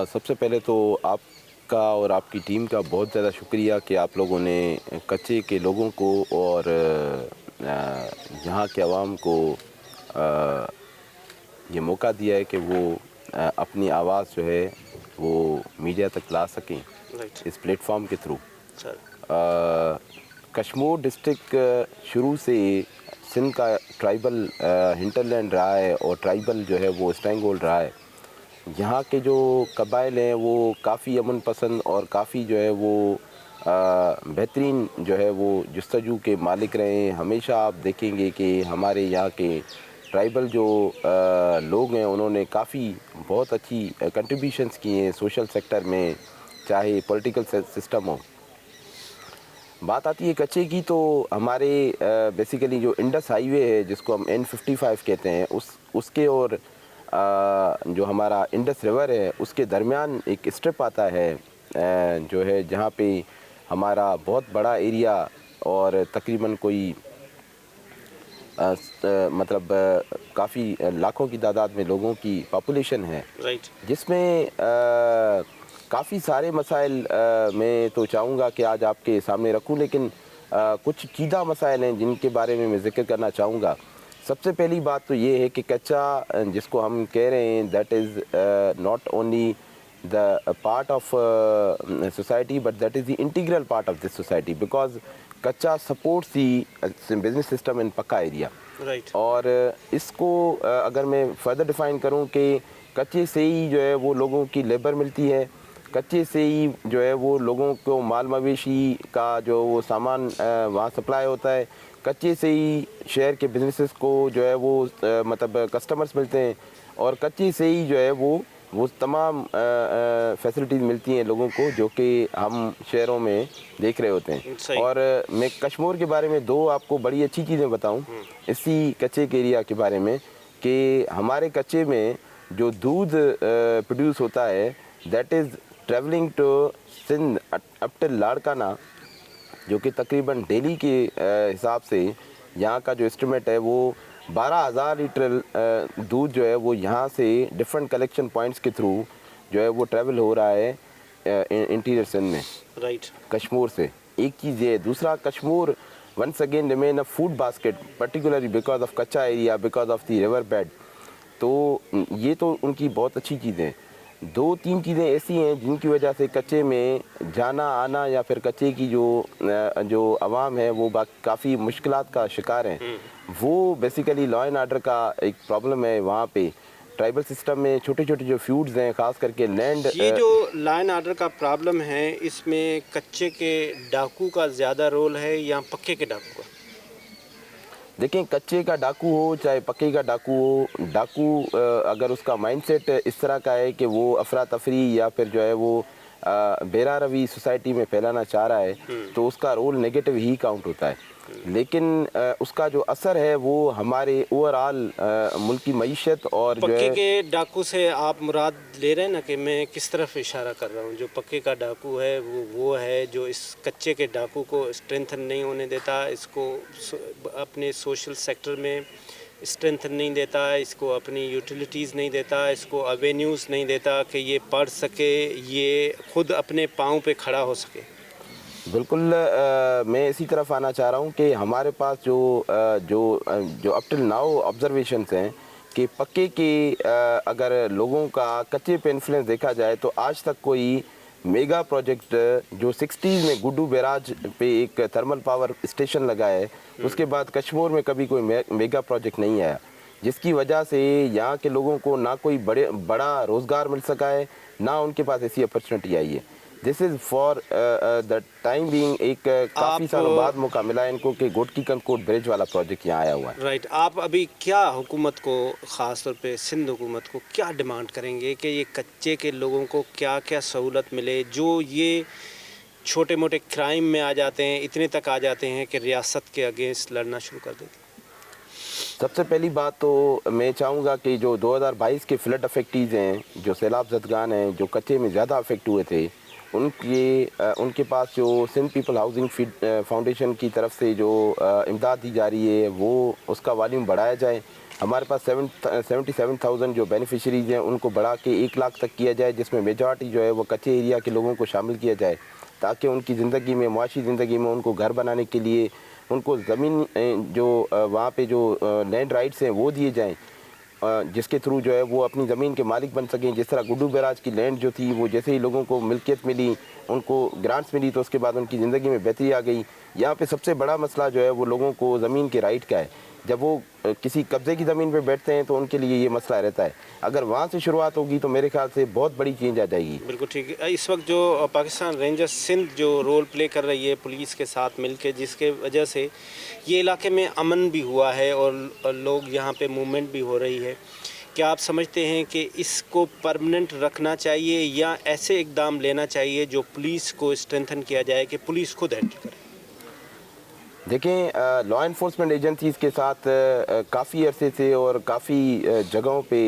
Speaker 5: सबसे पहले तो आपका और आपकी टीम का बहुत ज़्यादा शुक्रिया कि आप लोगों ने कच्चे के लोगों को और यहाँ के आवाम को ये मौका दिया है कि वो अपनी आवाज़ जो है वो मीडिया तक ला सकें इस प्लेटफॉर्म के थ्रू। कश्मोर डिस्ट्रिक्ट शुरू से सिंध का ट्राइबल हिंटरलैंड रहा है और ट्राइबल जो है वो स्ट्रैंग होल्ड रहा है। यहाँ के जो कबाइल हैं वो काफ़ी अमन पसंद और काफ़ी जो है वो बेहतरीन जो है वो जस्तजू के मालिक रहे हैं। हमेशा आप देखेंगे कि हमारे यहाँ के ट्राइबल जो लोग हैं उन्होंने काफ़ी बहुत अच्छी कंट्रीब्यूशंस किए हैं सोशल सेक्टर में, चाहे पॉलिटिकल सिस्टम हो। बात आती है कच्चे की, तो हमारे बेसिकली जो इंडस हाईवे है जिसको हम N55 कहते हैं, उसके और जो हमारा इंडस रिवर है उसके दरमियान एक स्ट्रिप आता है जो है जहाँ पे हमारा बहुत बड़ा एरिया और तकरीबन कोई मतलब काफ़ी लाखों की तादाद में लोगों की पॉपुलेशन है, जिसमें काफ़ी सारे मसाइल मैं तो चाहूँगा कि आज आपके सामने रखूँ, लेकिन कुछ चीदा मसाइल हैं जिनके बारे में मैं ज़िक्र करना चाहूँगा। सबसे पहली बात तो ये है कि कच्चा जिसको हम कह रहे हैं, that is not only the part of society but that is the integral part of this society, because kacha supports the business system in pakka area. और इसको अगर मैं फर्दर डिफ़ाइन करूँ कि कच्चे से ही जो है वो लोगों की लेबर मिलती है, कच्चे से ही जो है वो लोगों को माल मवेशी का जो वो सामान वहाँ सप्लाई होता है, कच्चे से ही शहर के बिजनेसेस को जो है वो मतलब कस्टमर्स मिलते हैं, और कच्चे से ही जो है वो तमाम फैसिलिटीज़ मिलती हैं लोगों को जो कि हम शहरों में देख रहे होते हैं। और मैं कश्मोर के बारे में दो आपको बड़ी अच्छी चीज़ें बताऊं इसी कच्चे के एरिया के बारे में, कि हमारे कच्चे में जो दूध प्रोड्यूस होता है that is travelling to Sindh up till Larkana, जो कि तकरीबन डेली के हिसाब से यहाँ का जो एस्टिमेट है वो 12,000 लीटर दूध जो है वो यहाँ से डिफरेंट कलेक्शन पॉइंट्स के थ्रू जो है वो ट्रैवल हो रहा है इंटीरियर सिंध में, कश्मोर से। एक चीज़ ये, दूसरा Kashmore once again remain a food basket, particularly because of Kacha area, because of the river bed. تو یہ تو ان کی بہت اچھی چیزیں ہیں. 2-3 چیزیں ایسی ہیں جن کی وجہ سے کچے میں جانا آنا یا پھر کچے کی جو عوام ہے وہ کافی مشکلات کا شکار ہیں. وہ بیسیکلی لا اینڈ آرڈر کا ایک پرابلم ہے وہاں پہ. ٹرائبل سسٹم میں چھوٹے چھوٹے جو فیوڈز ہیں, خاص کر کے لینڈ,
Speaker 1: یہ جو لا اینڈ آرڈر کا پرابلم ہے اس میں کچے کے ڈاکو کا زیادہ رول ہے یا پکے کے ڈاکو کا؟
Speaker 5: دیکھیں, کچے کا ڈاکو ہو چاہے پکے کا ڈاکو ہو, ڈاکو اگر اس کا مائنڈ سیٹ اس طرح کا ہے کہ وہ افراتفری یا پھر جو ہے وہ بیرا روی سوسائٹی میں پھیلانا چاہ رہا ہے تو اس کا رول نیگیٹو ہی کاؤنٹ ہوتا ہے. لیکن اس کا جو اثر ہے وہ ہمارے اوور آل ملک کی معیشت اور جو
Speaker 1: پکے
Speaker 5: ہے
Speaker 1: کے ڈاکو سے آپ مراد لے رہے ہیں نا کہ میں کس طرف اشارہ کر رہا ہوں؟ جو پکے کا ڈاکو ہے وہ ہے جو اس کچے کے ڈاکو کو اسٹرینتھن نہیں ہونے دیتا, اس کو اپنے سوشل سیکٹر میں اسٹرینتھن نہیں دیتا, اس کو اپنی یوٹیلیٹیز نہیں دیتا, اس کو اوینیوز نہیں دیتا کہ یہ پڑھ سکے, یہ خود اپنے پاؤں پہ کھڑا ہو سکے.
Speaker 5: بالکل. میں اسی طرف آنا چاہ رہا ہوں کہ ہمارے پاس جو اپ ٹل ناؤ آبزرویشنس ہیں کہ پکے کے اگر لوگوں کا کچے پہ انفلوئنس دیکھا جائے تو آج تک کوئی میگا پروجیکٹ جو 60s میں گڈو بیراج پہ ایک تھرمل پاور اسٹیشن لگا ہے, اس کے بعد کشمور میں کبھی کوئی میگا پروجیکٹ نہیں آیا, جس کی وجہ سے یہاں کے لوگوں کو نہ کوئی بڑا روزگار مل سکا ہے, نہ ان کے پاس ایسی اپرچونٹی آئی ہے. This is for the time being ایک کافی سالوں بعد موقع ملا ان کو کہ گوٹکی کنکوٹ برج والا پروجیکٹ یہاں آیا ہوا ہے.
Speaker 1: رائٹ. آپ ابھی کیا حکومت کو, خاص طور پہ سندھ حکومت کو کیا ڈیمانڈ کریں گے کہ یہ کچے کے لوگوں کو کیا کیا سہولت ملے جو یہ چھوٹے موٹے کرائم میں آ جاتے ہیں, اتنے تک آ جاتے ہیں کہ ریاست کے اگینسٹ لڑنا شروع کر دیتے ہیں؟
Speaker 5: سب سے پہلی بات تو میں چاہوں گا کہ جو 2022 کے فلڈ افیکٹیز ہیں, جو سیلاب زدگان ہیں, جو کچے میں زیادہ افیکٹ ہوئے تھے, ان کے پاس جو سندھ پیپل ہاؤسنگ فاؤنڈیشن کی طرف سے جو امداد دی جا رہی ہے وہ اس کا والیوم بڑھایا جائے. ہمارے پاس 77,000 جو بینیفیشریز ہیں ان کو بڑھا کے 1 لاکھ تک کیا جائے, جس میں میجارٹی جو ہے وہ کچے ایریا کے لوگوں کو شامل کیا جائے تاکہ ان کی زندگی میں, معاشی زندگی میں ان کو گھر بنانے کے لیے ان کو زمین جو وہاں پہ جو لینڈ رائٹس ہیں وہ دیے جائیں, جس کے تھرو جو ہے وہ اپنی زمین کے مالک بن سکیں. جس طرح گڈو بیراج کی لینڈ جو تھی وہ جیسے ہی لوگوں کو ملکیت ملی, ان کو گرانٹس ملی, تو اس کے بعد ان کی زندگی میں بہتری آ گئی. یہاں پہ سب سے بڑا مسئلہ جو ہے وہ لوگوں کو زمین کے رائٹ کا ہے. جب وہ کسی قبضے کی زمین پہ بیٹھتے ہیں تو ان کے لیے یہ مسئلہ رہتا ہے. اگر وہاں سے شروعات ہوگی تو میرے خیال سے بہت بڑی چینج آ جائے گی.
Speaker 1: بالکل ٹھیک ہے. اس وقت جو پاکستان رینجرز سندھ جو رول پلے کر رہی ہے پولیس کے ساتھ مل کے, جس کے وجہ سے یہ علاقے میں امن بھی ہوا ہے اور لوگ یہاں پہ موومنٹ بھی ہو رہی ہے, کیا آپ سمجھتے ہیں کہ اس کو پرماننٹ رکھنا چاہیے یا ایسے اقدام لینا چاہیے جو پولیس کو اسٹرینتھن کیا جائے کہ پولیس خود ہینڈل کرے؟
Speaker 5: دیکھیں, لا انفورسمنٹ ایجنسیز کے ساتھ کافی عرصے سے اور کافی جگہوں پہ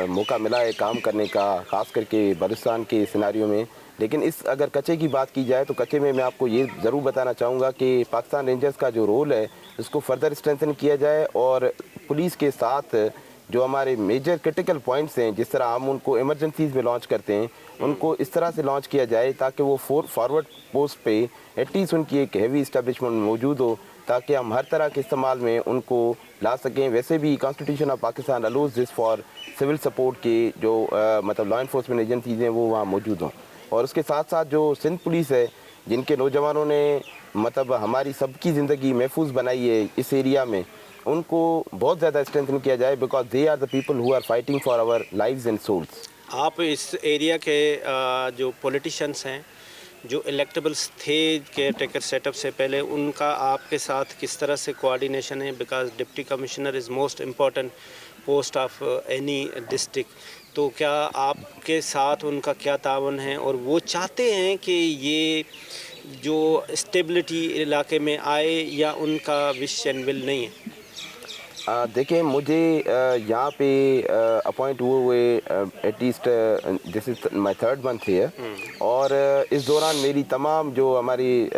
Speaker 5: موقع ملا ہے کام کرنے کا, خاص کر کے بلوچستان کے سیناریو میں. لیکن اگر کچے کی بات کی جائے تو کچے میں آپ کو یہ ضرور بتانا چاہوں گا کہ پاکستان رینجرز کا جو رول ہے اس کو فردر اسٹرینتھن کیا جائے, اور پولیس کے ساتھ جو ہمارے میجر کرٹیکل پوائنٹس ہیں, جس طرح ہم ان کو ایمرجنسیز میں لانچ کرتے ہیں, ان کو اس طرح سے لانچ کیا جائے تاکہ وہ فارورڈ پوسٹ پہ ایٹ لیسٹ ان کی ایک ہیوی اسٹیبلشمنٹ موجود ہو, تاکہ ہم ہر طرح کے استعمال میں ان کو لا سکیں. ویسے بھی constitution of Pakistan allows this for civil support کے جو مطلب لا انفورسمنٹ ایجنسیز ہیں وہ وہاں موجود ہوں. اور اس کے ساتھ ساتھ جو سندھ پولیس ہے, جن کے نوجوانوں نے مطلب ہماری سب کی زندگی محفوظ بنائی ہے اس ایریا میں, ان کو بہت زیادہ اسٹرینتھن کیا جائے because they are the people who are fighting for our lives and souls.
Speaker 1: آپ اس ایریا کے جو پولیٹیشنس ہیں جو الیکٹیبلس تھے کیئر ٹیکر سیٹ اپ سے پہلے, ان کا آپ کے ساتھ کس طرح سے کوآرڈینیشن ہے؟ Because deputy commissioner is most important post of any district, تو کیا آپ کے ساتھ ان کا کیا تعاون ہے, اور وہ چاہتے ہیں کہ یہ جو اسٹیبلٹی علاقے میں آئے یا ان کا وش اینڈ ول نہیں ہے؟
Speaker 5: دیکھیں, مجھے یہاں پہ اپوائنٹ ہوئے at least this is my 3rd month ہے, اور اس دوران میری تمام جو ہماری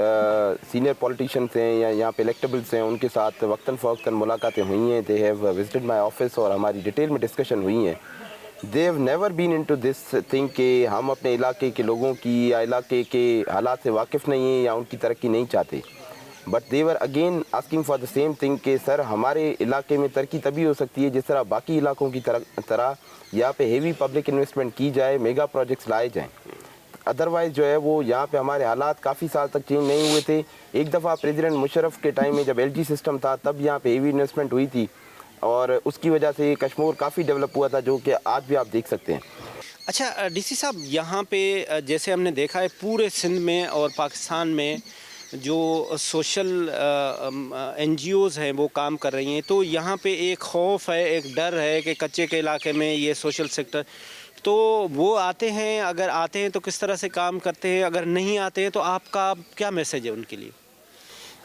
Speaker 5: سینئر پولیٹیشینس ہیں یا یہاں پہ الیکٹیبلس ہیں ان کے ساتھ وقتاً فوقتاً ملاقاتیں ہوئی ہیں. They have visited my office اور ہماری ڈیٹیل میں ڈسکشن ہوئی ہیں. They have never been in to this thing کہ ہم اپنے علاقے کے لوگوں کی یا علاقے کے حالات سے واقف نہیں ہیں یا ان کی ترقی نہیں چاہتے. But they were again asking for the same thing कि सर हमारे इलाके में तरक्की तभी हो सकती है जिस तरह बाकी इलाकों की तरह यहाँ पे हेवी पब्लिक इन्वेस्टमेंट की जाए, मेगा प्रोजेक्ट्स लाए जाएँ। अदरवाइज़ जो है वो यहाँ पे हमारे हालात काफ़ी साल तक चेंज नहीं हुए थे। एक दफ़ा प्रेसिडेंट मुशर्रफ के टाइम में जब LG सिस्टम था तब यहाँ पे हेवी इन्वेस्टमेंट हुई थी और उसकी वजह से कश्मीर काफ़ी डेवलप हुआ था, जो कि आज भी आप देख सकते हैं।
Speaker 1: अच्छा डीसी साहब, यहाँ पे जैसे हमने देखा है पूरे सिंध में और पाकिस्तान में जो सोशल NGOs हैं वो काम कर रही हैं, तो यहाँ पे एक खौफ है, एक डर है कि कच्चे के इलाके में ये सोशल सेक्टर, तो वो आते हैं, अगर आते हैं तो किस तरह से काम करते हैं, अगर नहीं आते हैं तो आपका क्या मैसेज है उनके लिए?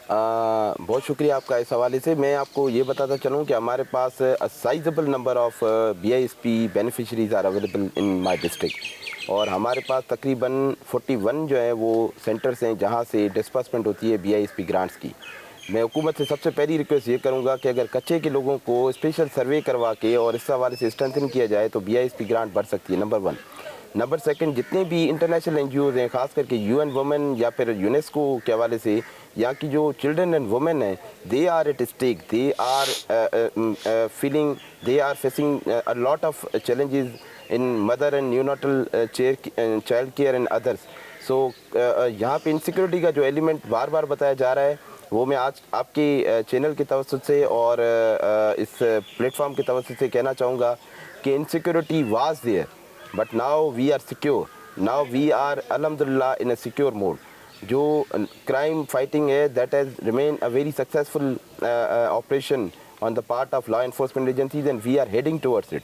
Speaker 5: बहुत शुक्रिया आपका इस हवाले से। मैं आपको ये बताता चलूँ कि हमारे पास sizeable number of BISP beneficiaries are available in my district और हमारे पास तकरीबन 41 जो है वो सेंटर्स हैं जहाँ से डिस्बर्समेंट होती है BISP ग्रांट्स की। मैं हुकूमत से सबसे पहली रिक्वेस्ट ये करूँगा कि अगर कच्चे के लोगों को स्पेशल सर्वे करवा के और इस हवाले से स्ट्रेंथन किया जाए तो BISP ग्रांट बढ़ सकती है, नंबर 1। नंबर 2, जितने भी इंटरनेशनल NGOs हैं, ख़ास करके UN वुमेन या फिर यूनेस्को के हवाले से यहाँ की जो चिल्ड्रन एंड वुमेन हैं, they are at stake, they are facing a lot of challenges in mother and neonatal child care and others. So यहाँ पे इनसिक्योरिटी का जो एलिमेंट बार बार बताया जा रहा है वो मैं आज आपके चैनल के तवज्जुह से और इस प्लेटफॉर्म के तवज्जुह से कहना चाहूँगा कि insecurity was there but now we are secure, now we are अल्हम्दुलिल्लाह इन अ सिक्योर मोड। जो क्राइम फाइटिंग है that has remain a very successful operation on the part of law enforcement agencies and we are heading towards it.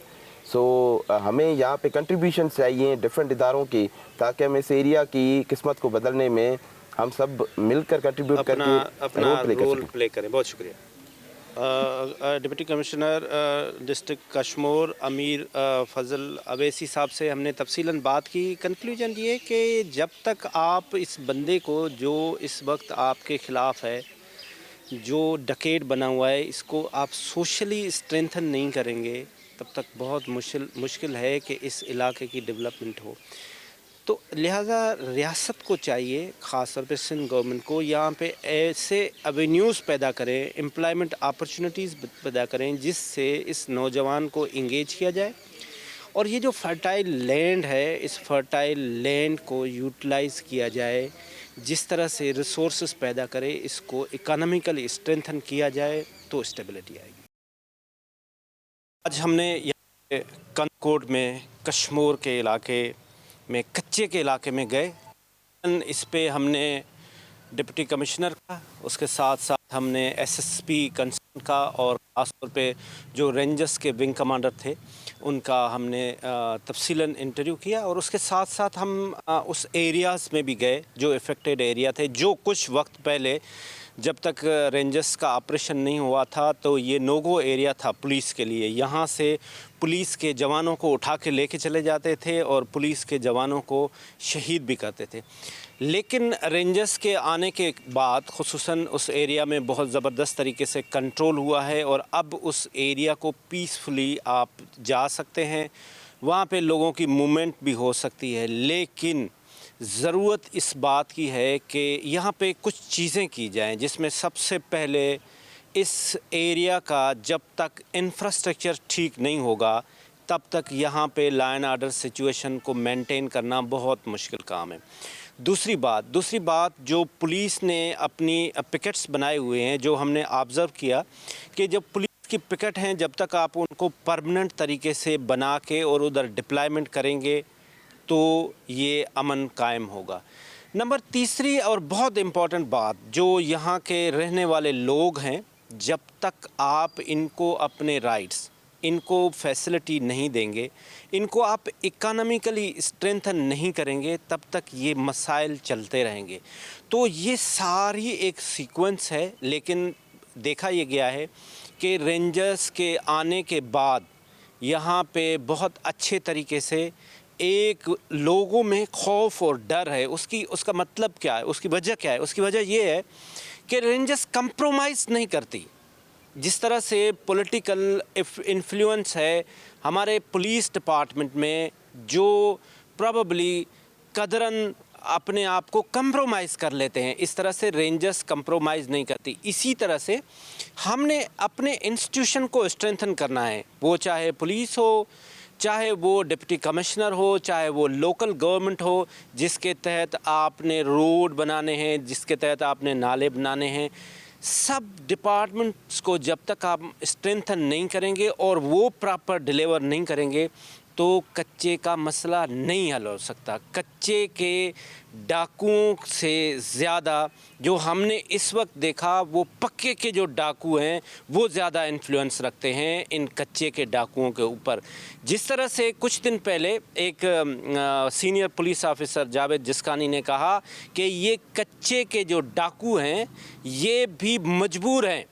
Speaker 5: So हमें यहाँ पे contribution चाहिए different इदारों की ताकि हम इस एरिया की किस्मत को बदलने में हम सब मिलकर कंट्रीब्यूट करके
Speaker 1: अपना रोल प्ले करें। बहुत शुक्रिया। डिप्टी कमिश्नर डिस्ट्रिक्ट कश्मीर अमीर फजल अवैसी साहब से हमने तफसीलन बात की। कंक्लूजन ये कि जब तक आप इस बंदे को जो इस वक्त आपके ख़िलाफ़ है, जो डकैत बना हुआ है, इसको आप सोशली स्ट्रेंथन नहीं करेंगे तब तक बहुत मुश्किल है कि इस इलाके की डेवलपमेंट हो। तो लिहाजा रियासत को चाहिए, ख़ास तौर पे सिंध गवर्नमेंट को, यहाँ पे ऐसे एवेन्यूज़ पैदा करें, एम्प्लॉयमेंट अपॉर्चुनिटीज़ पैदा करें जिससे इस नौजवान को इंगेज किया जाए और ये जो फर्टाइल लैंड है इस फर्टाइल लैंड को यूटिलाइज़ किया जाए, जिस तरह से रिसोर्सेज पैदा करे, इसको इकोनॉमिकली स्ट्रेंथन किया जाए तो स्टेबिलिटी आएगी। आज हमने यहाँ कनकोट में कश्मीर के इलाके में कच्चे के इलाके में गए। इस पे हमने डिप्टी कमिश्नर का, उसके साथ साथ हमने SSP कंसर्न का और ख़ास तौर पे जो रेंजर्स के विंग कमांडर थे उनका हमने तफसीलन इंटरव्यू किया और उसके साथ साथ हम उस एरियाज़ में भी गए जो इफ़ेक्टेड एरिया थे, जो कुछ वक्त पहले जब तक रेंजर्स का ऑपरेशन नहीं हुआ था तो ये नोगो एरिया था पुलिस के लिए। यहाँ से पुलिस के जवानों को उठा के लेके चले जाते थे और पुलिस के जवानों को शहीद भी करते थे। लेकिन रेंजर्स के आने के बाद खुसूसन उस एरिया में बहुत ज़बरदस्त तरीके से कंट्रोल हुआ है और अब उस एरिया को पीसफुली आप जा सकते हैं, वहाँ पे लोगों की मूवमेंट भी हो सकती है। लेकिन ज़रूरत इस बात की है कि यहाँ पे कुछ चीज़ें की जाएं, जिसमें सबसे पहले इस एरिया का जब तक इंफ्रास्ट्रक्चर ठीक नहीं होगा तब तक यहाँ पे लॉ एंड ऑर्डर सिचुएशन को मेंटेन करना बहुत मुश्किल काम है। दूसरी बात जो पुलिस ने अपनी पिकेट्स बनाए हुए हैं, जो हमने ऑब्ज़र्व किया कि जब पुलिस की पिकेट हैं जब तक आप उनको परमानेंट तरीके से बना के और उधर डिप्लॉयमेंट करेंगे तो ये अमन कायम होगा। नंबर तीसरी और बहुत इम्पॉर्टेंट बात, जो यहाँ के रहने वाले लोग हैं, जब तक आप इनको अपने राइट्स, इनको फैसिलिटी नहीं देंगे, इनको आप इकोनॉमिकली स्ट्रेंथन नहीं करेंगे, तब तक ये मसाइल चलते रहेंगे। तो ये सारी एक सीक्वेंस है। लेकिन देखा ये गया है कि रेंजर्स के आने के बाद यहाँ पे बहुत अच्छे तरीके से एक लोगों में खौफ और डर है। उसका मतलब क्या है, उसकी वजह क्या है? उसकी वजह ये है कि रेंजर्स कंप्रोमाइज़ नहीं करती। जिस तरह से पॉलिटिकल इन्फ्लुएंस है हमारे पुलिस डिपार्टमेंट में, जो प्रोबेबली कदरन अपने आप को कंप्रोमाइज़ कर लेते हैं। इस तरह से रेंजर्स कंप्रोमाइज़ नहीं करती। इसी तरह से हमने अपने इंस्टीट्यूशन को स्ट्रेंथन करना है, वो चाहे पुलिस हो, चाहे वो डिप्टी कमिश्नर हो, चाहे वो लोकल गवर्नमेंट हो, जिसके तहत आपने रोड बनाने हैं, जिसके तहत आपने नाले बनाने हैं। सब डिपार्टमेंट्स को जब तक आप स्ट्रेंथन नहीं करेंगे और वो प्रॉपर डिलीवर नहीं करेंगे तो कच्चे का मसला नहीं हल हो सकता। कच्चे के डाकुओं से ज़्यादा जो हमने इस वक्त देखा, वो पक्के के जो डाकू हैं वो ज़्यादा इन्फ्लुएंस रखते हैं इन कच्चे के डाकुओं के ऊपर। जिस तरह से कुछ दिन पहले एक सीनियर पुलिस ऑफिसर जावेद जिस्कानी ने कहा कि ये कच्चे के जो डाकू हैं ये भी मजबूर हैं।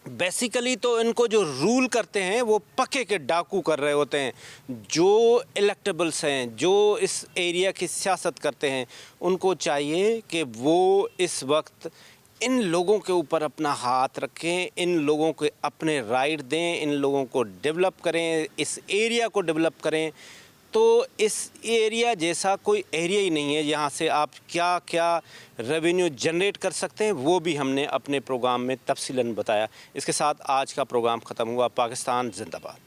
Speaker 1: बेसिकली तो इनको जो रूल करते हैं वो पक्के के डाकू कर रहे होते हैं। जो इलेक्टेबल्स हैं, जो इस एरिया की सियासत करते हैं, उनको चाहिए कि वो इस वक्त इन लोगों के ऊपर अपना हाथ रखें, इन लोगों को अपने राइट दें, इन लोगों को डेवलप करें, इस एरिया को डेवलप करें। तो इस एरिया जैसा कोई एरिया ही नहीं है जहाँ से आप क्या क्या रेवेन्यू जनरेट कर सकते हैं, वो भी हमने अपने प्रोग्राम में तफसीलन बताया। इसके साथ आज का प्रोग्राम ख़त्म हुआ। पाकिस्तान जिंदाबाद।